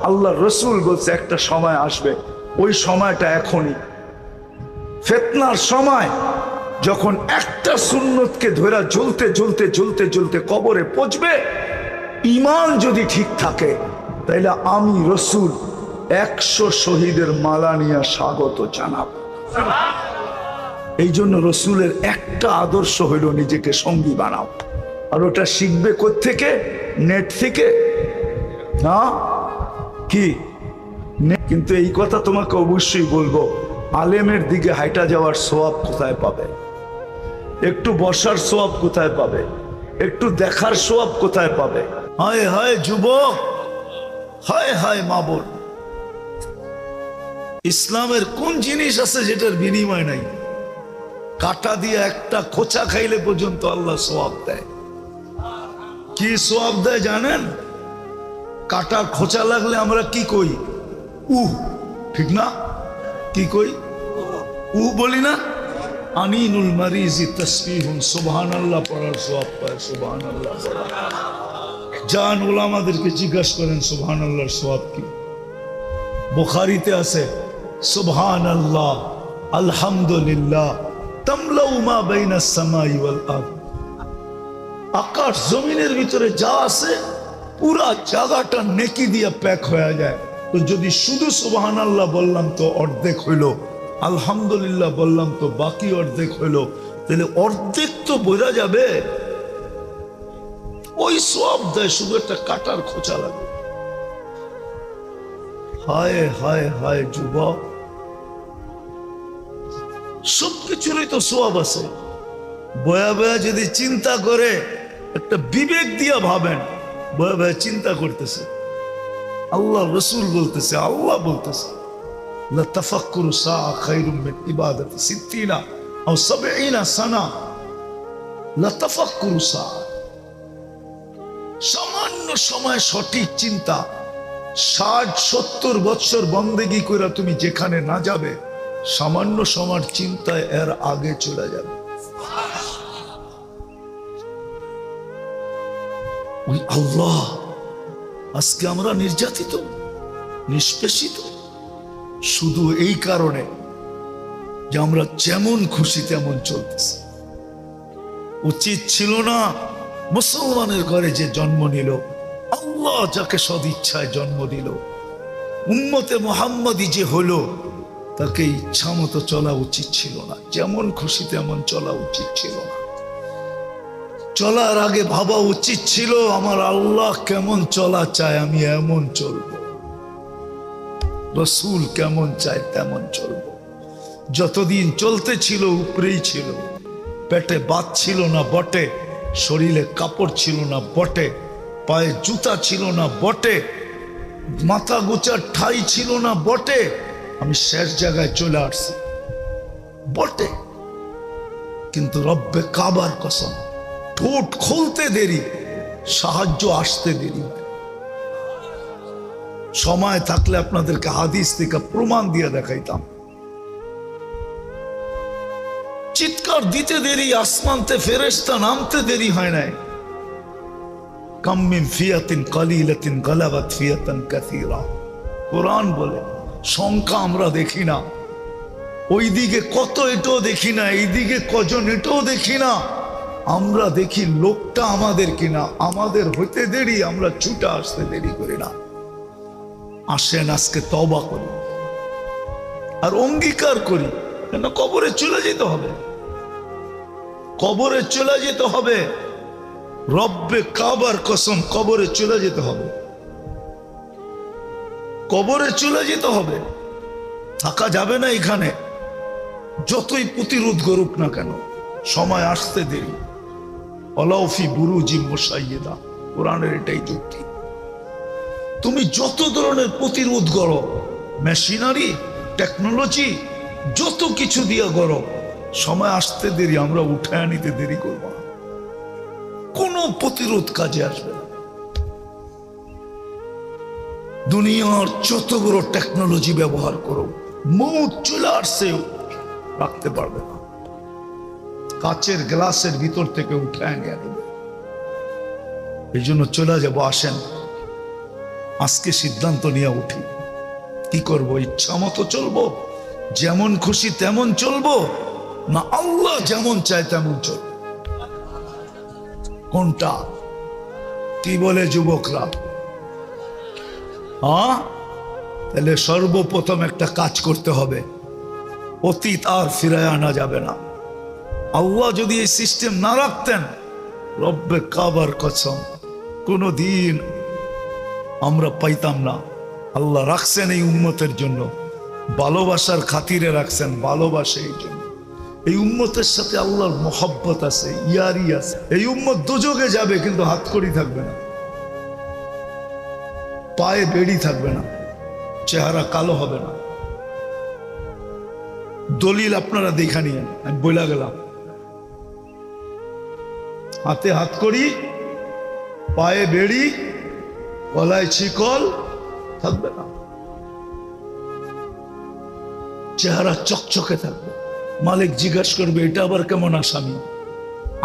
A: আল্লাহ রসুল বলছে একটা সময় আসবে, ওই সময়টা এখনই, ফিতনার সময়, যখন একটা সুন্নতকে ধরে জ্বলতে জ্বলতে জ্বলতে জ্বলতে কবরে পৌঁছবে। ঈমান যদি ঠিক থাকে তাইলে আমি রসুল 100 শহীদের মালা নিয়ে স্বাগত জানাব। এই জন্য রসুলের একটা আদর্শ হইল নিজেকে সঙ্গী বানাও। আর ওটা শিখবে কোত্থেকে? নেট থেকে না কি? কিন্তু এই কথা তোমাকে অবশ্যই বলবো, আলেমের দিকে হাইটা যাওয়ার সওয়াব কোথায় পাবে? একটু বসার সওয়াব কোথায় পাবে? একটু দেখার সওয়াব কোথায় পাবে? হায় হায় যুবক, হায় হায় মা বোন, ইসলামের কোন জিনিস আছে যেটার বিনিময় নাই? কাটা দিয়ে একটা খোঁচা খাইলে পর্যন্ত আল্লাহ সওয়াব দেয়। কি সওয়াব দেয় জানেন? কাটার খোঁচা লাগলে আমরা কি কই? ঠিক না? কি কই? বলি না? আনিনুল মারিজি তাসবিহুন, সুবহানাল্লাহ পড়ার সওয়াব পায়। সুবহানাল্লাহ জান ওলামাদেরকে জিজ্ঞাসা করেন সুবহানাল্লাহর সওয়াব কি? বুখারীতে আছে সুবহানাল্লাহ আলহামদুলিল্লাহ তামলাউ মা বাইনাস সামাই ওয়াল আরদ। আকাশ জমিনের ভিতরে যা আছে পুরা জায়গাটা নেকি দিয়ে প্যাক হয়ে যায়। তো যদি শুধু সুবহানাল্লাহ বললাম তো অর্ধেক হইল, আলহামদুলিল্লাহ বললাম তো বাকি অর্ধেক হইল, তাহলে অর্ধেক তো বোঝা যাবে। ওই সওয়াব দেয়, শুধু একটা কাটার খোঁচা লাগে। হায় হায় হায় যুবক, সবকিছুরই তো সওয়াব আছে। বয়া বয়া যদি চিন্তা করে, একটা বিবেক দিয়া ভাবেন, বয়া বয়া চিন্তা করতেছে, আল্লাহ রসুল বলতেছে, আল্লাহ বলতেছে লা তাফাক্কুরু সাআ খায়রুম মিন ইবাদাতি সিত্তিনা আও সাবঈনা সানা। লা তাফাক্কুরু সাআ, সামান্য সময় সঠিক চিন্তা, 60-70 বছর বন্দেগী করে তুমি যেখানে না যাবে, সামান্য সময়ের চিন্তায় এর আগে চলে যাবে। ওই আল্লাহ, আজকে আমরা নির্যাতিত, নিষ্পেষিত শুধু এই কারণে যে আমরা যেমন খুশি তেমন চলতেছি। উচিত ছিল না মুসলমানের ঘরে যে জন্ম নিল, আল্লাহ যাকে সদিচ্ছায় জন্ম দিল, উম্মতে মুহাম্মাদি যে হলো, তাকে ইচ্ছা মতো চলা উচিত ছিল না, যেমন খুশি তেমন চলা উচিত ছিল না। চলার আগে ভাবা উচিত ছিল আমার আল্লাহ কেমন চলা চায়, আমি এমন চলবো। রসুল কেমন চায় তেমন চলবো। যতদিন চলতে ছিল উপরেই ছিল, পেটে বাত ছিল না বটে, শরীরে কাপড় ছিল না বটে, পায়ে জুতা ছিল না বটে, মাথা গোচার ঠাই ছিল না বটে, আমি শেষ জায়গায় চলে আসছি বটে। কিন্তু রব্বে কাবার কসম, ঠোঁট খুলতে দেরি, সাহায্য আসতে দেরি। সময় থাকলে আপনাদেরকে হাদিস থেকে প্রমাণ দিয়ে দেখাইতাম। চিৎকার দিতে দেরি, আসমানতে ফেরেশতা নামতে দেরি হয় নাই। কাম মিন ফিয়াতিন কালিলাতিন গালাবাত ফিয়াতান কাসীরা, কোরআন বলে। সংখ্যা আমরা দেখি না, ওইদিকে কত এটাও দেখি না, এইদিকে কজন এটাও দেখি না, আমরা দেখি লোকটা আমাদের কিনা। আমাদের হইতে দেরি, আমরা ছুটে আসতে দেরি করি না। আসেন আজকে তওবা করি আর অঙ্গীকার করি, কেন কবরে চলে যেতে হবে, কবরে চলে যেতে হবে। রব্বে কাবার কসম, কবরে চলে যেতে হবে, কবরে চলে যেতে হবে। থাকা যাবে না এখানে, যতই প্রতিরোধ করুক না কেন, সময় আসতে দেরি। অলাউফি বুরুজি মুশাইয়্যিদা, কোরআনের এটাই যুক্তি। তুমি যত ধরনের প্রতিরোধ করো, মেশিনারি, টেকনোলজি, যত কিছু দিয়ে করো, সময় আসতে দেরি, আমরা উঠায় নিতে দেরি করব না। কোনো প্রতিরোধ কাজে আসবে না। দুনিয়ার যত বড় টেকনোলজি ব্যবহার করো, মৌত চলে আসছে, রাখতে পারবে না। কাচের গ্লাসের ভিতর থেকে উঠায় নিয়ে নেবে। এই জন্য চলে যাবো। আসেন আজকে সিদ্ধান্ত নিয়ে উঠি, কি করব? ইচ্ছা মতো চলবো, যেমন খুশি তেমন চলবো, না আল্লাহ যেমন চায় তেমন চলবো? কোনটা? কি বলে যুবকরা? হ্যাঁ, তাহলে সর্বপ্রথম একটা কাজ করতে হবে, অতীত আর ফিরায় আনা যাবে না। আল্লাহ যদি এই সিস্টেম না রাখতেন, রব্বে কাবার কসম, কোনদিন আমরা পাইতাম না। আল্লাহ রাখছেন এই উম্মতের জন্য, ভালোবাসার খাতিরে রাখছেন, ভালোবাসে এই জন্য। এই উম্মতের সাথে আল্লাহর মোহাব্বত আছে, ইয়ারি আছে। এই উম্মত দোজখে যাবে, কিন্তু হাতকড়ি থাকবে না, পায়ে বেড়ি থাকবে না, চেহারা কালো হবে না। দলিল আপনারা দেখা নিয়েন, আমি বইলা গেলাম। হাতে হাতকড়ি, পায়ে বেড়ি, গলায় শিকল থাকবে না, চেহারা চকচকে থাকবে। মালিক জিজ্ঞাসা করবে, এটা আবার কেমন আসামি?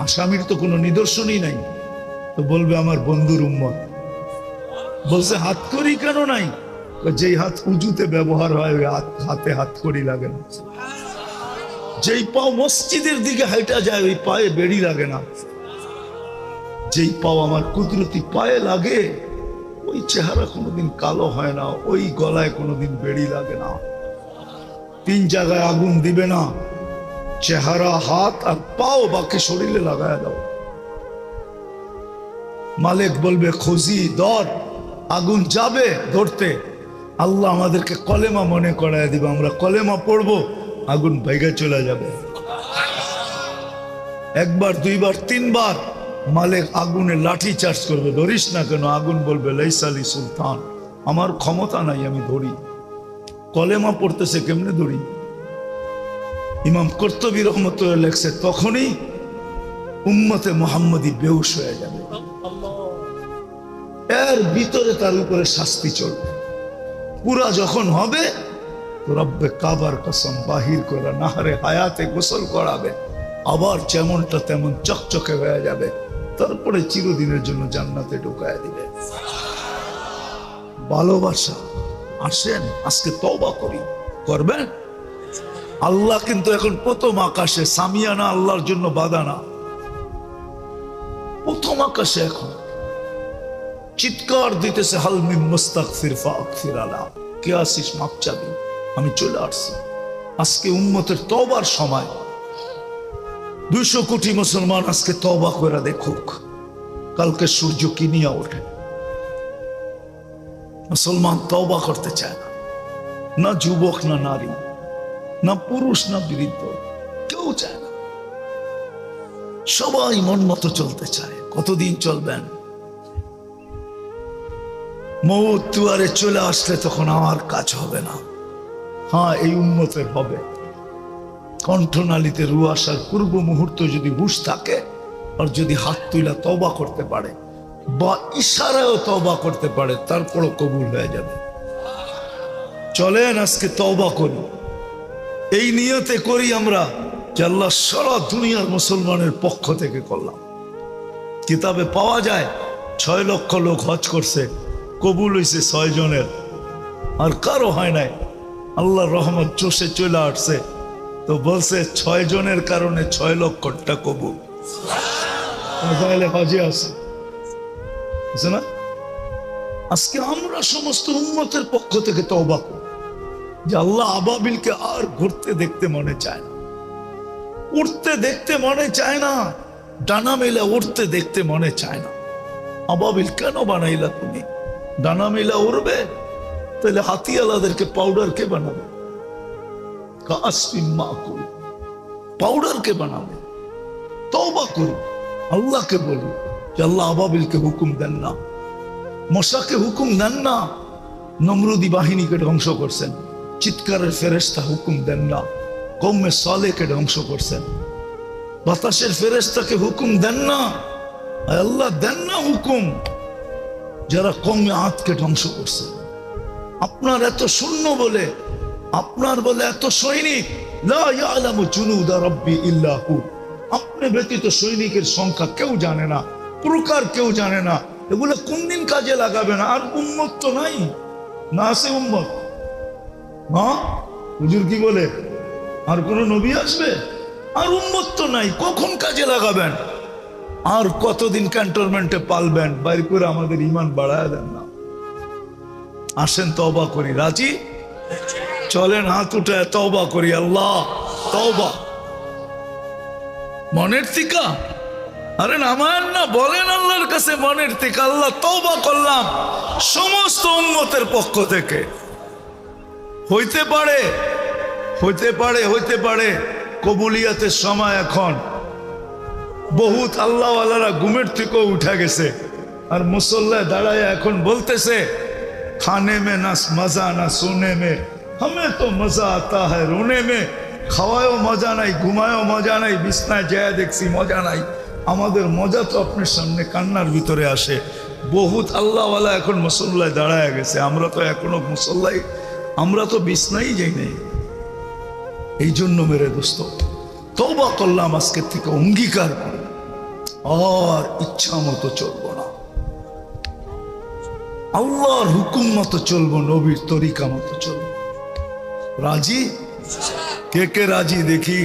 A: আসামির তো কোনো নিদর্শনই নাই। তো বলবে আমার বন্ধুর উম্মত। বলছে হাতকড়ি কেন নাই? যেই হাত উজুতে ব্যবহার হয়, ওই হাতে হাতকড়ি লাগে না। যেই পাও মসজিদের দিকে হাইটা যায়, ওই পায়ে বেড়ি লাগে না। যেই পাও আমার কুদরতি পায়ে লাগে, ওই চেহারা কোনোদিন কালো হয় না, ওই গলায় কোনোদিন বেড়ি লাগে না। 3 জায়গায় আগুন দিবে না, চেহারা, হাত আর পাও, বাকি শরীরে লাগায় দাও। মালিক বলবে খুঁজি ধর, আগুন যাবে ধরতে, আল্লাহ আমাদেরকে কলেমা মনে করায় দিবে, আমরা কলেমা পড়বো, আগুন ভাইগা চলে যাবে। একবার, দুইবার, তিনবার মালিক আগুনে লাঠি চার্জ করবে, ধরিস না কেন? আগুন বলবে লাইসালি সুলতান, আমার ক্ষমতা নাই, আমি ধরি। কলেমা পড়তেছে, কেমনে ধরি? ইমাম কর্তুবী রহমতুল্লাহ লেখছে, তখনই উম্মতে মুহাম্মদী বেহুশ হয়ে যাবে, এর ভিতরে তার উপরে শাস্তি চলবে। পুরা যখন হবে তো রব্বে কাবার কসম বাহির করে নাহারে হায়াতে গোসল করাবে, আবার যেমনটা তেমন চকচকে হয়ে যাবে, তারপরে চিরদিনের জন্য জান্নাতে ঢুকায় দিবে। ভালোবাসা, আসেন আজকে তওবা করি। করবেন? আল্লাহ কিন্তু এখন প্রথম আকাশে, সামিয়ানা আল্লাহর জন্য বাধা না, প্রথম আকাশে এখন চিৎকার দিতেছে, হাল মিন মুস্তাগফির ফাগফির আলা, কে আসিস মাপ চাবি, আমি চলে আসছি। আজকে উম্মতের তওবার সময়। 200 কোটি মুসলমান আজকে তওবা করে দেখুক, কালকে সূর্য কি নিয়ে ওঠে। মুসলমান তওবা করতে চায় না, না যুবক, না নারী, না পুরুষ, না বৃদ্ধ, কেউ চায় না। সবাই মন মতো চলতে চায়। কতদিন চলবেন? মৌত দুয়ারে চলে আসলে তখন আমার কাজ হবে না। হ্যাঁ, এই উম্মতের হবে। কণ্ঠনালীতে রু আসার পূর্ব মুহূর্ত যদি হুঁশ থাকে, আর যদি হাত তুলা তওবা করতে পারে বা ইশারায়ও তওবা করতে পারে, তারপরও কবুল হয়ে যাবে। চলেন আজকে তওবা করি, এই নিয়তে করি আমরা যে আল্লাহ সারা দুনিয়ার মুসলমানের পক্ষ থেকে করলাম। কিতাবে পাওয়া যায় 6 লক্ষ লোক হজ করছে, কবুল হয়েছে 6 জনের, আর কারো হয় নাই। আল্লাহ রহমত চষে চলে আসছে, তো বলছে 6 জনের কারণে 6 লক্ষটা কবুল। হজে আছে না? আজকে আমরা সমস্ত উম্মতের পক্ষ থেকে তওবা করি যে আল্লাহ আবাবিলকে আর ঘুরতে দেখতে মনে চায় না, উঠতে দেখতে মনে চায় না, ডানা মেলা উঠতে দেখতে মনে চায় না। আবাবিল কেন বানাইলা তুমি? ডানা মেলা উড়বে? তাহলে হাতিয়ালাদেরকে পাউডার কে বানাবে? পাউডার কে বানাবে? তওবা করি, আল্লাহকে বলি যে আল্লাহ আবাবিলকে হুকুম দেন না, মশাকে হুকুম দেন না। নমরুদি বাহিনীকে ধ্বংস করছেন, চিৎকারের ফেরেশতা হুকুম দেন না, কওমে সালেহকে ধ্বংস করছেন। বাতাসের ফেরেশতাকে হুকুম দেন না, আল্লাহ দেন না হুকুম যারা কওমে আদকে ধ্বংস করছে। আপনার এত শূন্য বলে, আপনার বলে এত সৈনিক, লা ইয়ালামু জুনুদা রাব্বি ইল্লা হু, আপনি ব্যতীত সৈনিকের সংখ্যা কেউ জানে না, প্রকার কেউ জানে না। এগুলো কোন দিন কাজে লাগাবেন? আর উম্মত তো নাই, না আছে উম্মত? হ্যাঁ, হুজুর কি বলে? আর কোন নবী আসবে? আর উম্মত তো নাই, কখন কাজে লাগাবেন? আর কতদিন ক্যান্টনমেন্টে পালবেন? বাইর করে আমাদের ইমান বাড়ায় দেন না। আসেন তওবা করি, রাজি? চলেন হাত উঠে তওবা করি। আল্লাহ তওবা মনের থিকা, আরে নামান না, বলেন আল্লাহর কাছে মনের থেকে, আল্লাহ তওবা করলাম সমস্ত উম্মতের পক্ষ থেকে। হইতে পারে, হইতে পারে, হইতে পারে কবুলিয়াতের সময় এখন। বহুত আল্লাহওয়ালারা ঘুমের থেকেও উঠা গেছে, আর মুসল্লায় দাঁড়ায় এখন বলতেছে, খানে মে না মজা না সোনে মে, হমে তো মজা আতা হ্যায় রোনে মে। খাওয়ায়ও মজা নাই, ঘুমায়ও মজা নাই, বিছনায় যায় দেখছি মজা নাই। আমাদের মজা তো আপনার সামনে কান্নার ভিতরে আসে। বহুত আল্লাহওয়ালা এখন মুসল্লায় দাঁড়ায় গেছে, আমরা তো এখনো মুসল্লাই, আমরা তো বিছনাই যাই নাই। এই জন্য মেরে দোস্ত তওবা করলাম আজকের থেকে, অঙ্গীকার করি আর ইচ্ছা মতো চলবো না, আল্লাহর হুকুম মতো চলবো, নবীর তরিকা মতো চলবো। রাজি? কে কে রাজি দেখি?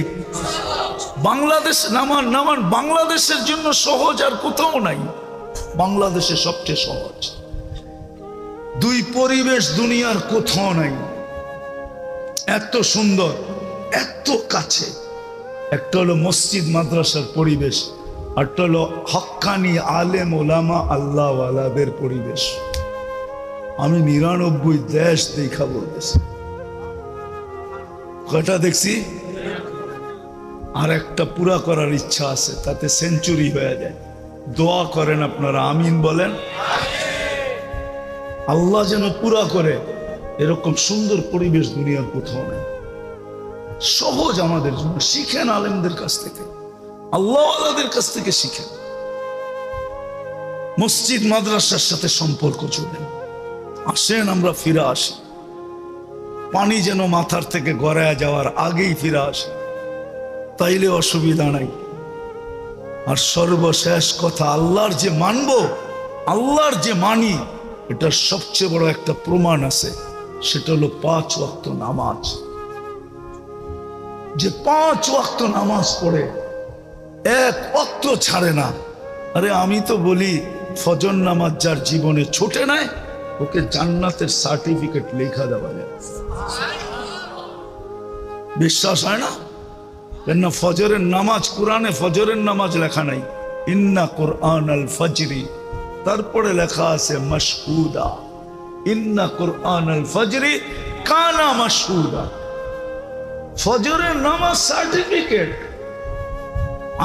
A: বাংলাদেশ নামান, নামান। বাংলাদেশের জন্য সহজ আর কোথাও নাই, বাংলাদেশে সবচেয়ে সহজ। 2 পরিবেশ দুনিয়ার কোথাও নাই, এত সুন্দর, এত কাছে। একটা হলো মসজিদ মাদ্রাসার পরিবেশ, আরটা হলো হক্কানি আলেম ওলামা আল্লাহওয়ালাদের পরিবেশ। আমি 99 দেশ দেখা বলতেছি। কয়টা দেখছি? আর একটা পুরা করার ইচ্ছা আছে, তাতে সেঞ্চুরি হয়ে যায়। দোয়া করেন আপনারা, আমিন বলেন। আল্লাহ যেন পুরা করে। এরকম সুন্দর পরিবেশ দুনিয়ার কোথাও নেই। সহজ আমাদের জন্য। শিখেন আলেমদের কাছ থেকে, আল্লাহওয়ালাদের কাছ থেকে শিখেন। মসজিদ মাদ্রাসার সাথে সম্পর্ক চলেন। আসেন আমরা ফিরে আসি। পানি যেন মাথার থেকে গড়ায় যাওয়ার আগেই ফিরে আসে, তাইলে অসুবিধা নাই। আর সর্বশেষ কথা, আল্লাহর যে মানবো, আল্লাহর যে মানি, এটার সবচেয়ে বড় একটা প্রমাণ আছে, সেটা হলো 5 ওয়াক্ত নামাজ। যে 5 ওয়াক্ত নামাজ পড়ে, 1 ওয়াক্ত ছাড়ে না। আরে আমি তো বলি, ফজর নামাজ যার জীবনে ছোটে নাই, ওকে জান্নাতের সার্টিফিকেট লেখা দেওয়া যায়। বিশ্বাস হয় না? কেন ফজরের নামাজ, কোরআনে ফজরের নামাজ লেখা নাই, ইন্না কুরআন আল ফজরি, তারপরে লেখা আছে মাশহুদা, ইন্না কুরআন আল ফজরি কানা মাশহুদা। ফজরের নামাজ সার্টিফিকেট,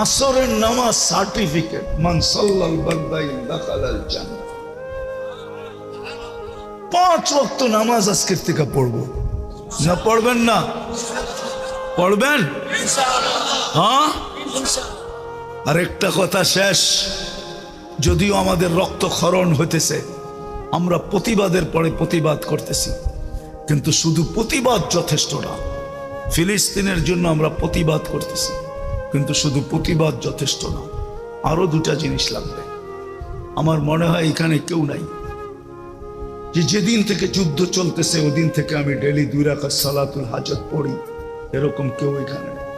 A: আসরের নামাজ সার্টিফিকেট, মান সাল্লাল বারদাইন দাখালাল জান্নাহ। 5 ওয়াক্ত নামাজ আজকের থেকে পড়বো না? পড়বেন না? পড়বেন? হ্যাঁ। আর একটা কথা শেষ, যদিও আমাদের রক্তক্ষরণ হইতেছে, আমরা প্রতিবাদের পরে প্রতিবাদ করতেছি, কিন্তু শুধু প্রতিবাদ যথেষ্ট না। ফিলিস্তিনের জন্য আমরা প্রতিবাদ করতেছি, কিন্তু শুধু প্রতিবাদ যথেষ্ট না। আরো 2টা জিনিস লাগবে। আমার মনে হয় এখানে কেউ নাই যে যেদিন থেকে যুদ্ধ চলতেছে ওদিন থেকে আমি ডেলি 2 রাকাত সালাতুল হাজত পড়ি, এরকম কেউ এখানে নেই।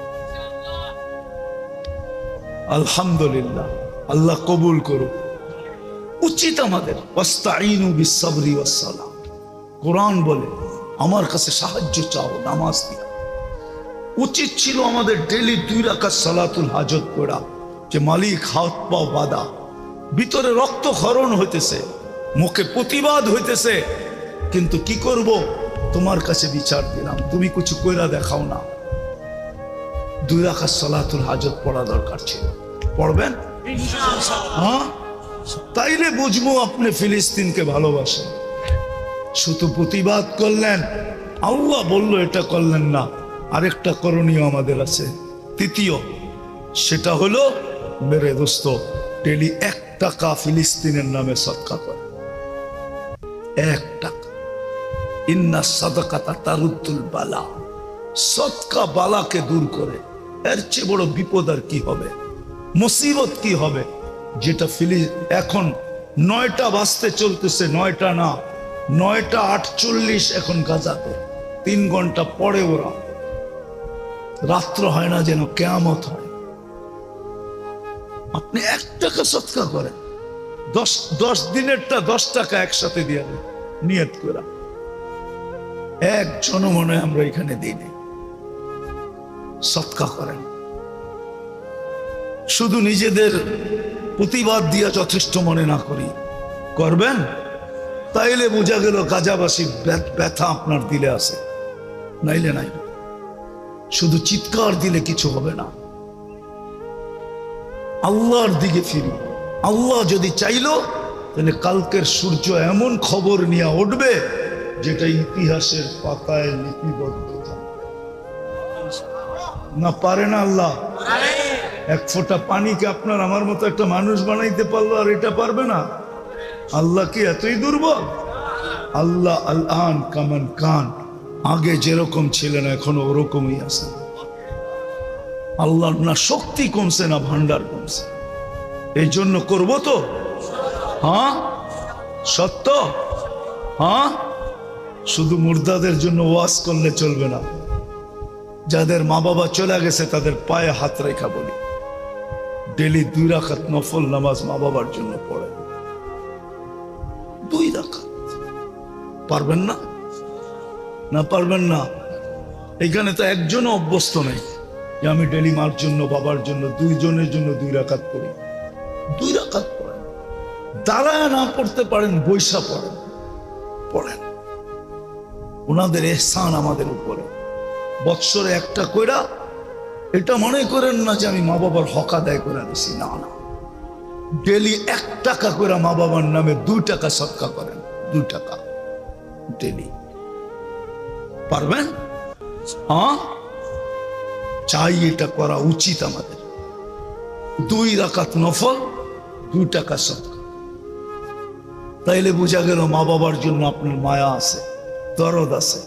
A: আলহামদুলিল্লাহ, আল্লাহ কবুল করুক। উচিত আমাদের ওয়াস্তাঈনু বিস-সাবরি ওয়াস-সালাহ। কোরআন বলে আমার কাছে সাহায্য চাও নামাজ দিয়ে। উচিত ছিল আমাদের ডেলি 2 রাকাত সালাতুল হাজত পড়া। যে মালিক হাত পাও বাঁধা, ভিতরে রক্তক্ষরণ হইতেছে, মুখে প্রতিবাদ হইতেছে, কিন্তু কি করব? তোমার কাছে বিচার দিলাম, তুমি কিছু কইরা দেখাও না। 2 রাকাত সালাতুল হাজত পড়া দরকার ছিল। পড়বেন? হ্যাঁ, তাইলে বুঝবো আপনি ফিলিস্তিনকে ভালোবাসেন। শুধু প্রতিবাদ করলেন, আল্লাহ বলল এটা করলেন না। আরেকটা করণীয় আমাদের আছে, তৃতীয়, সেটা হলো মেরে দোস্ত, ডেলি 1 টাকা ফিলিস্তিনের নামে সদকা করে। 1 টাকা। ইন্না সাদাকাতা তারুদ্দুল বালা। সদকা বালাকে দূর করে। এর চেয়ে বড় বিপদ আর কি হবে, মুসিবত কি হবে? যেটা এখন 9টা বাজতে চলতেছে, 9টা না, 9টা 48 এখন গাজাতে। 3 ঘন্টা পরে ওরা, রাত্র হয় না যেন কিয়ামত হয়। আপনি 1 টাকা সদকা করেন, 10 দিনেরটা 10 টাকা একসাথে দিয়ে দেন নিয়ত করা। একজনও মনে হয় আমরা এখানে দিই। সদকা করেন। শুধু নিজেদের প্রতিবাদ দিয়া যথেষ্ট মনে না করি, করবেন? তাইলে বোঝা গেল গাজাবাসীর ব্যথা আপনার দিলে আছে, নাইলে নাই। শুধু চিৎকার দিলে কিছু হবে না। আল্লাহর দিকে ফিরি। আল্লাহ যদি চাইলো, তাহলে কালকের সূর্য এমন খবর নিয়ে উঠবে যেটা ইতিহাসের পাতায় লিপিবদ্ধ থাকবে। না পারে না আল্লাহ? 1 ফোঁটা পানিকে আপনার আমার মতো একটা মানুষ বানাইতে পারলো, আর এটা পারবে না? আল্লাহ কি এতই দুর্বল? আল্লাহ আল আন কামান কান, আগে যেরকম ছিলেন এখনো ওরকমই আছে। আল্লাহর না শক্তি কমছে না ভান্ডার কমছে। এই জন্য করবো তো? হ্যাঁ, সত্য। হ্যাঁ, শুধু মুর্দাদের জন্য ওয়াজ করলে চলবে না। যাদের মা বাবা চলে গেছে তাদের পায়ে হাত রেখা বলি, ডেলি 2 রাকাত নফল নামাজ মা বাবার জন্য পড়ে। 2 রাকাত পারবেন না? না পারবেন না? এখানে তো একজনও অভ্যস্ত নেই যে আমি ডেলি মার জন্য বাবার জন্য 2 জনের জন্য 2 রাকাত পড়ি। 2 রাকাত পড়েন। দাঁড়ায় না পড়তে পারেন, বৈশা পড়েন। পড়েন। ওনাদের এহসান আমাদের উপরে, বৎসরে একটা কইরা। এটা মনে করেন না যে আমি মা বাবার হক আদায় করে দিছি, না না। ডেলি 1 টাকা করে মা বাবার নামে 2 টাকা সদকা করেন, 2 টাকা ডেলি। পারবেন? হ্যাঁ, চাই, এটা করা উচিত আমাদের। 2 রাকাত নফল, 2 টাকা সদকা। তাইলে বোঝা গেল মা বাবার জন্য আপনার মায়া আছে, দরদ আছে।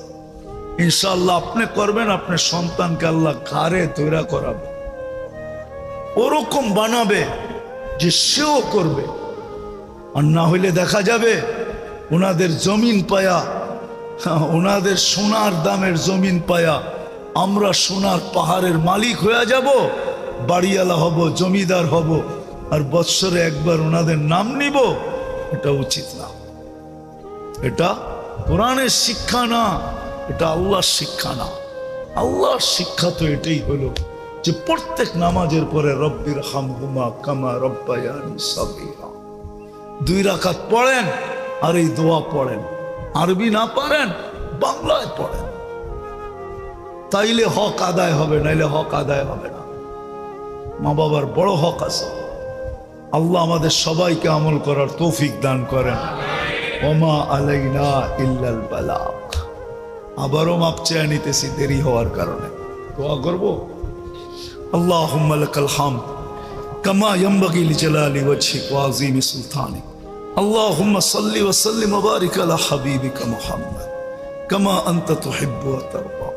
A: ইনশাআল্লাহ আপনি করবেন, আপনার সন্তানকে আল্লাহ ঘাড়ে তৈরা করাবে, ওরকম বানাবে যে সেও করবে। আর না হইলে দেখা যাবে ওনাদের জমিন পায়া, ওনাদের সোনার দামের জমিন পায়া আমরা সোনার পাহাড়ের মালিক হয়ে যাব, বাড়িওয়ালা হব, জমিদার হব, আর বৎসরে একবার ওনাদের নাম নিব। এটা উচিত না। এটা কোরআনের শিক্ষা না, এটা আল্লাহর শিক্ষা না। আল্লাহর শিক্ষা তো এটাই হলো যে প্রত্যেক নামাজের পরে রব্বির হামহুমা কামা রব্বায়ানি সাগীরা 2 রাকাত পড়েন আর এই দোয়া পড়েন। আরবি না পারেন, বাংলায় পড়েন, তাইলে হক আদায় হবে, নাইলে হক আদায় হবে না। মা বাবার বড় হক আছে। আল্লাহ আমাদের সবাইকে আমল করার তৌফিক দান করেন। ওমা আলাইনা ইল্লাল বালাগ। আবারও মাপ চেয়ে নিতেছি দেরি হওয়ার কারণে। দোয়া করব। আল্লাহুম্মা লাকাল হামদ কামা ইয়ানবাগি লিজালালি ওয়াজহিক ওয়া আযীমি সুলতানিক। আল্লাহুম্মা সাল্লি ওয়া সাল্লিম ওয়া বারিক আলা হাবিবিকা মুহাম্মদ কামা আনতা তুহিব্বু ওয়া তারদা।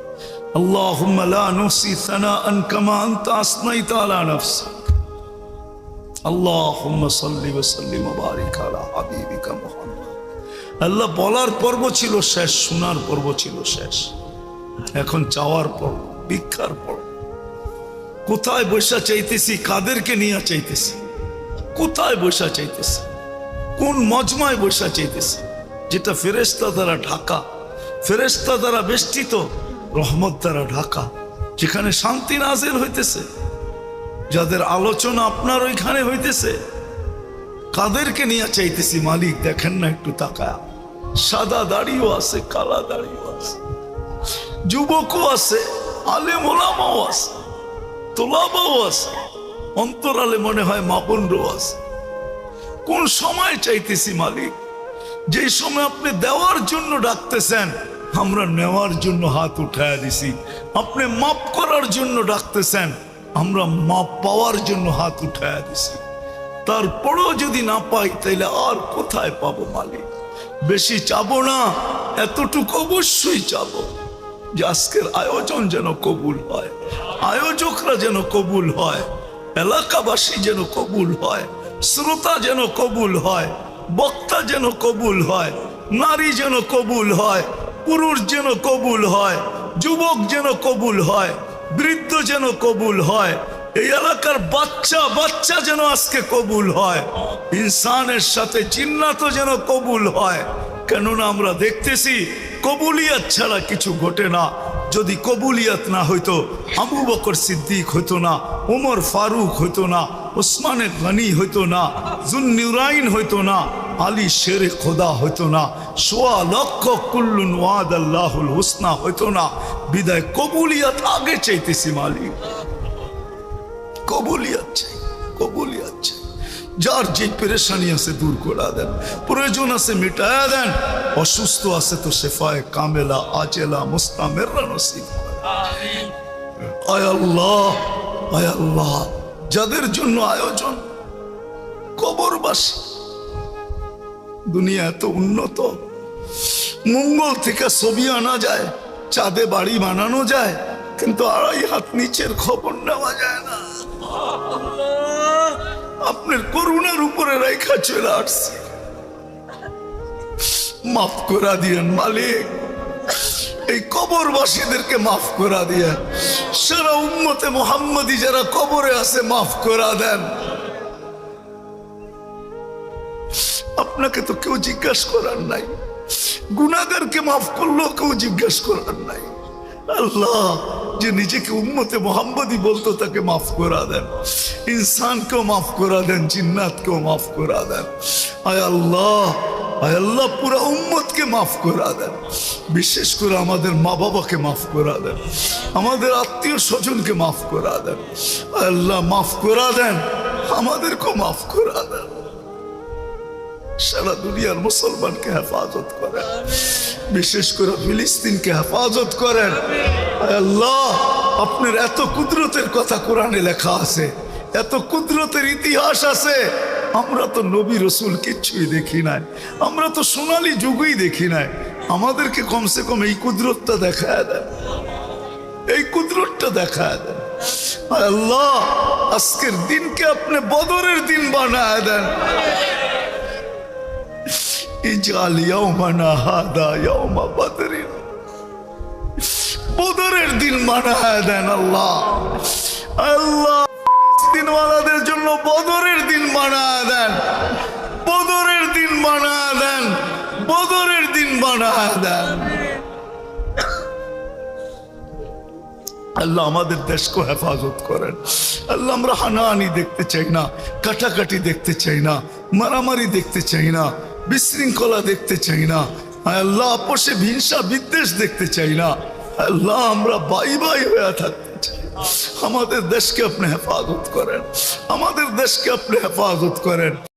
A: আল্লাহুম্মা লা নুহসি সানাআন কামা আনতা আসনাইতা আলা নাফসিক। আল্লাহুম্মা সাল্লি ওয়া সাল্লিম ওয়া বারিক আলা হাবিবিকা মুহাম্মদ। আল্লাহ বলার পর্ব ছিল শেষ, শোনার পর্ব ছিল শেষ, এখন চাওয়ার পর্ব, ভিক্ষার পর্ব। কোথায় বসা চাইতেছি, কাদেরকে নিয়ে চাইতেছি, কোথায় বসা চাইতেছি, কোন মজমায় বসা চাইতেছি, যেটা ফেরেশতা দ্বারা ঢাকা, ফেরেশতা দ্বারা বেষ্টিত, রহমত দ্বারা ঢাকা, যেখানে শান্তি নাজিল হইতেছে, যাদের আলোচনা আপনার ওইখানে হইতেছে। কাদেরকে নিয়ে চাইতেছি মালিক দেখেন না একটু তাকায়া। সাদা দাড়িও আছে, কালা দাড়িও আছে, যুবকও আছে, আলেম ওলামাও আছে, তোলাবাও আছে, অন্তরালে মনে হয় মাপনরও আছে। কোন সময় চাইতেছি মালিক? যে সময় আপনি দেওয়ার জন্য ডাকতেছেন, আমরা নেওয়ার জন্য হাত উঠায়া দিছি। আপনি মাপ করার জন্য ডাকতেছেন, আমরা মাপ পাওয়ার জন্য হাত উঠায়া দিছি। তারপরেও যদি না পাই তাইলে আর কোথায় পাবো মালিক? বেশি চাবো না, এতটুকু অবশ্যই চাবো যে আজকের আয়োজন যেন কবুল হয়, আয়োজকরা যেন কবুল হয়, এলাকাবাসী যেন কবুল হয়, শ্রোতা যেন কবুল হয়, বক্তা যেন কবুল হয়, নারী যেন কবুল হয়, পুরুষ যেন কবুল হয়, যুবক যেন কবুল হয়, বৃদ্ধ যেন কবুল হয়, এই এলাকার বাচ্চা বাচ্চা যেন আজকে কবুল হয়, ইনসানের সাথে জিন্নাতও যেন কবুল হয়। কেননা আমরা দেখতেছি কবুলিয়াত ছাড়া কিছু ঘটে না। যদি কবুলিয়াত না হইতো আবু বকর সিদ্দিক হইতো না, ওমর ফারুক হইতো না, ওসমানে গনি হইতো না, জুন্নুরাইন হইতো না, আলী শেরে খোদা হইতো না, ১৬ লক্ষ কুল্লুন ওয়াদাল্লাহুল হুসনা হইতো না। বিদায় কবুলিয়াত আগে চাইতেছি মালিক, কবুলিয়াত চাই, কবুলিয়াত চাই। যার যে পেরেশানি আছে দূর করে দেন, প্রয়োজন আছে মিটায়া দেন, অসুস্থ আছে তো শেফায়ে কামেলা আজেলা মুস্তামিররা নসিব। আয় আল্লাহ, আয় আল্লাহ, যাদের জন্য আয়োজন কবরবাসী। দুনিয়া এত উন্নত, মঙ্গল থেকে ছবি আনা যায়, চাঁদে বাড়ি বানানো যায়, কিন্তু 2.5 হাত নিচের খবর নেওয়া যায় না। আপনার করুণার উপরে রেখা চলে আসছে, মাফ করা দিয়েন মালিক, এই কবরবাসীদেরকে মাফ করা দিয়েন। সারা উম্মতে মুহাম্মাদি যারা কবরে আছে মাফ করা দেন। আপনাকে তো কেউ জিজ্ঞাসা করার নাই, গুনাহগারকে মাফ করলেও কেউ জিজ্ঞাসা করার নাই। আল্লাহ, যে নিজেকে উম্মতে মুহাম্মাদি বলতো তাকে মাফ করা দেন, ইনসানকেও মাফ করা দেন, জিন্নাতকেও মাফ করা দেন। আয় আল্লাহ, আয় আল্লাহ পুরা উম্মতকে মাফ করে দেন, বিশেষ করে আমাদের মা বাবাকে মাফ করে দেন, আমাদের আত্মীয় স্বজনকে মাফ করে দেন। আয় আল্লাহ মাফ করে দেন, আমাদেরকেও মাফ করে দেন। সারা দুনিয়ার মুসলমানকে হেফাজত করেন, বিশেষ করে ফিলিস্তিনকে হেফাজত করেন। আয় আল্লাহ আপনার এত কুদরতের কথা কোরআনে লেখা আছে, এত কুদরতের ইতিহাস আছে, আমরা তো নবী রসুল কিচ্ছুই দেখি নাই, আমরা তো সোনালী যুগই দেখি নাই। আমাদেরকে কমসে কম এই কুদরতটা দেখায় দেন, এই কুদরতটা দেখায় দেন। আয় আল্লাহ আজকের দিনকে আপনি বদরের দিন বানায় দেন। ইজাল ইয়াউমানা হাদা ইয়াউমা বদরিন, বদরের দিন বানায় দেন আল্লাহ। আল্লাহ দিনওয়ালাদের জন্য বদরের দিন বানায় দেন, বদরের দিন বানায় দেন, বদরের দিন বানায় দেন। আল্লাহ আমাদের দেশকে হেফাজত করেন। আল্লাহ আমরা হানাহানি দেখতে চাই না, কাটাকাটি দেখতে চাই না, মারামারি দেখতে চাই না, বিশৃঙ্খলা দেখতে চাই না। আল্লাহ আপোষে হিংসা বিদ্বেষ দেখতে চাই না। আল্লাহ আমরা ভাই ভাই হয়ে থাকতে চাই। আমাদের দেশকে আপনি হেফাজত করেন, আমাদের দেশকে আপনি হেফাজত করেন।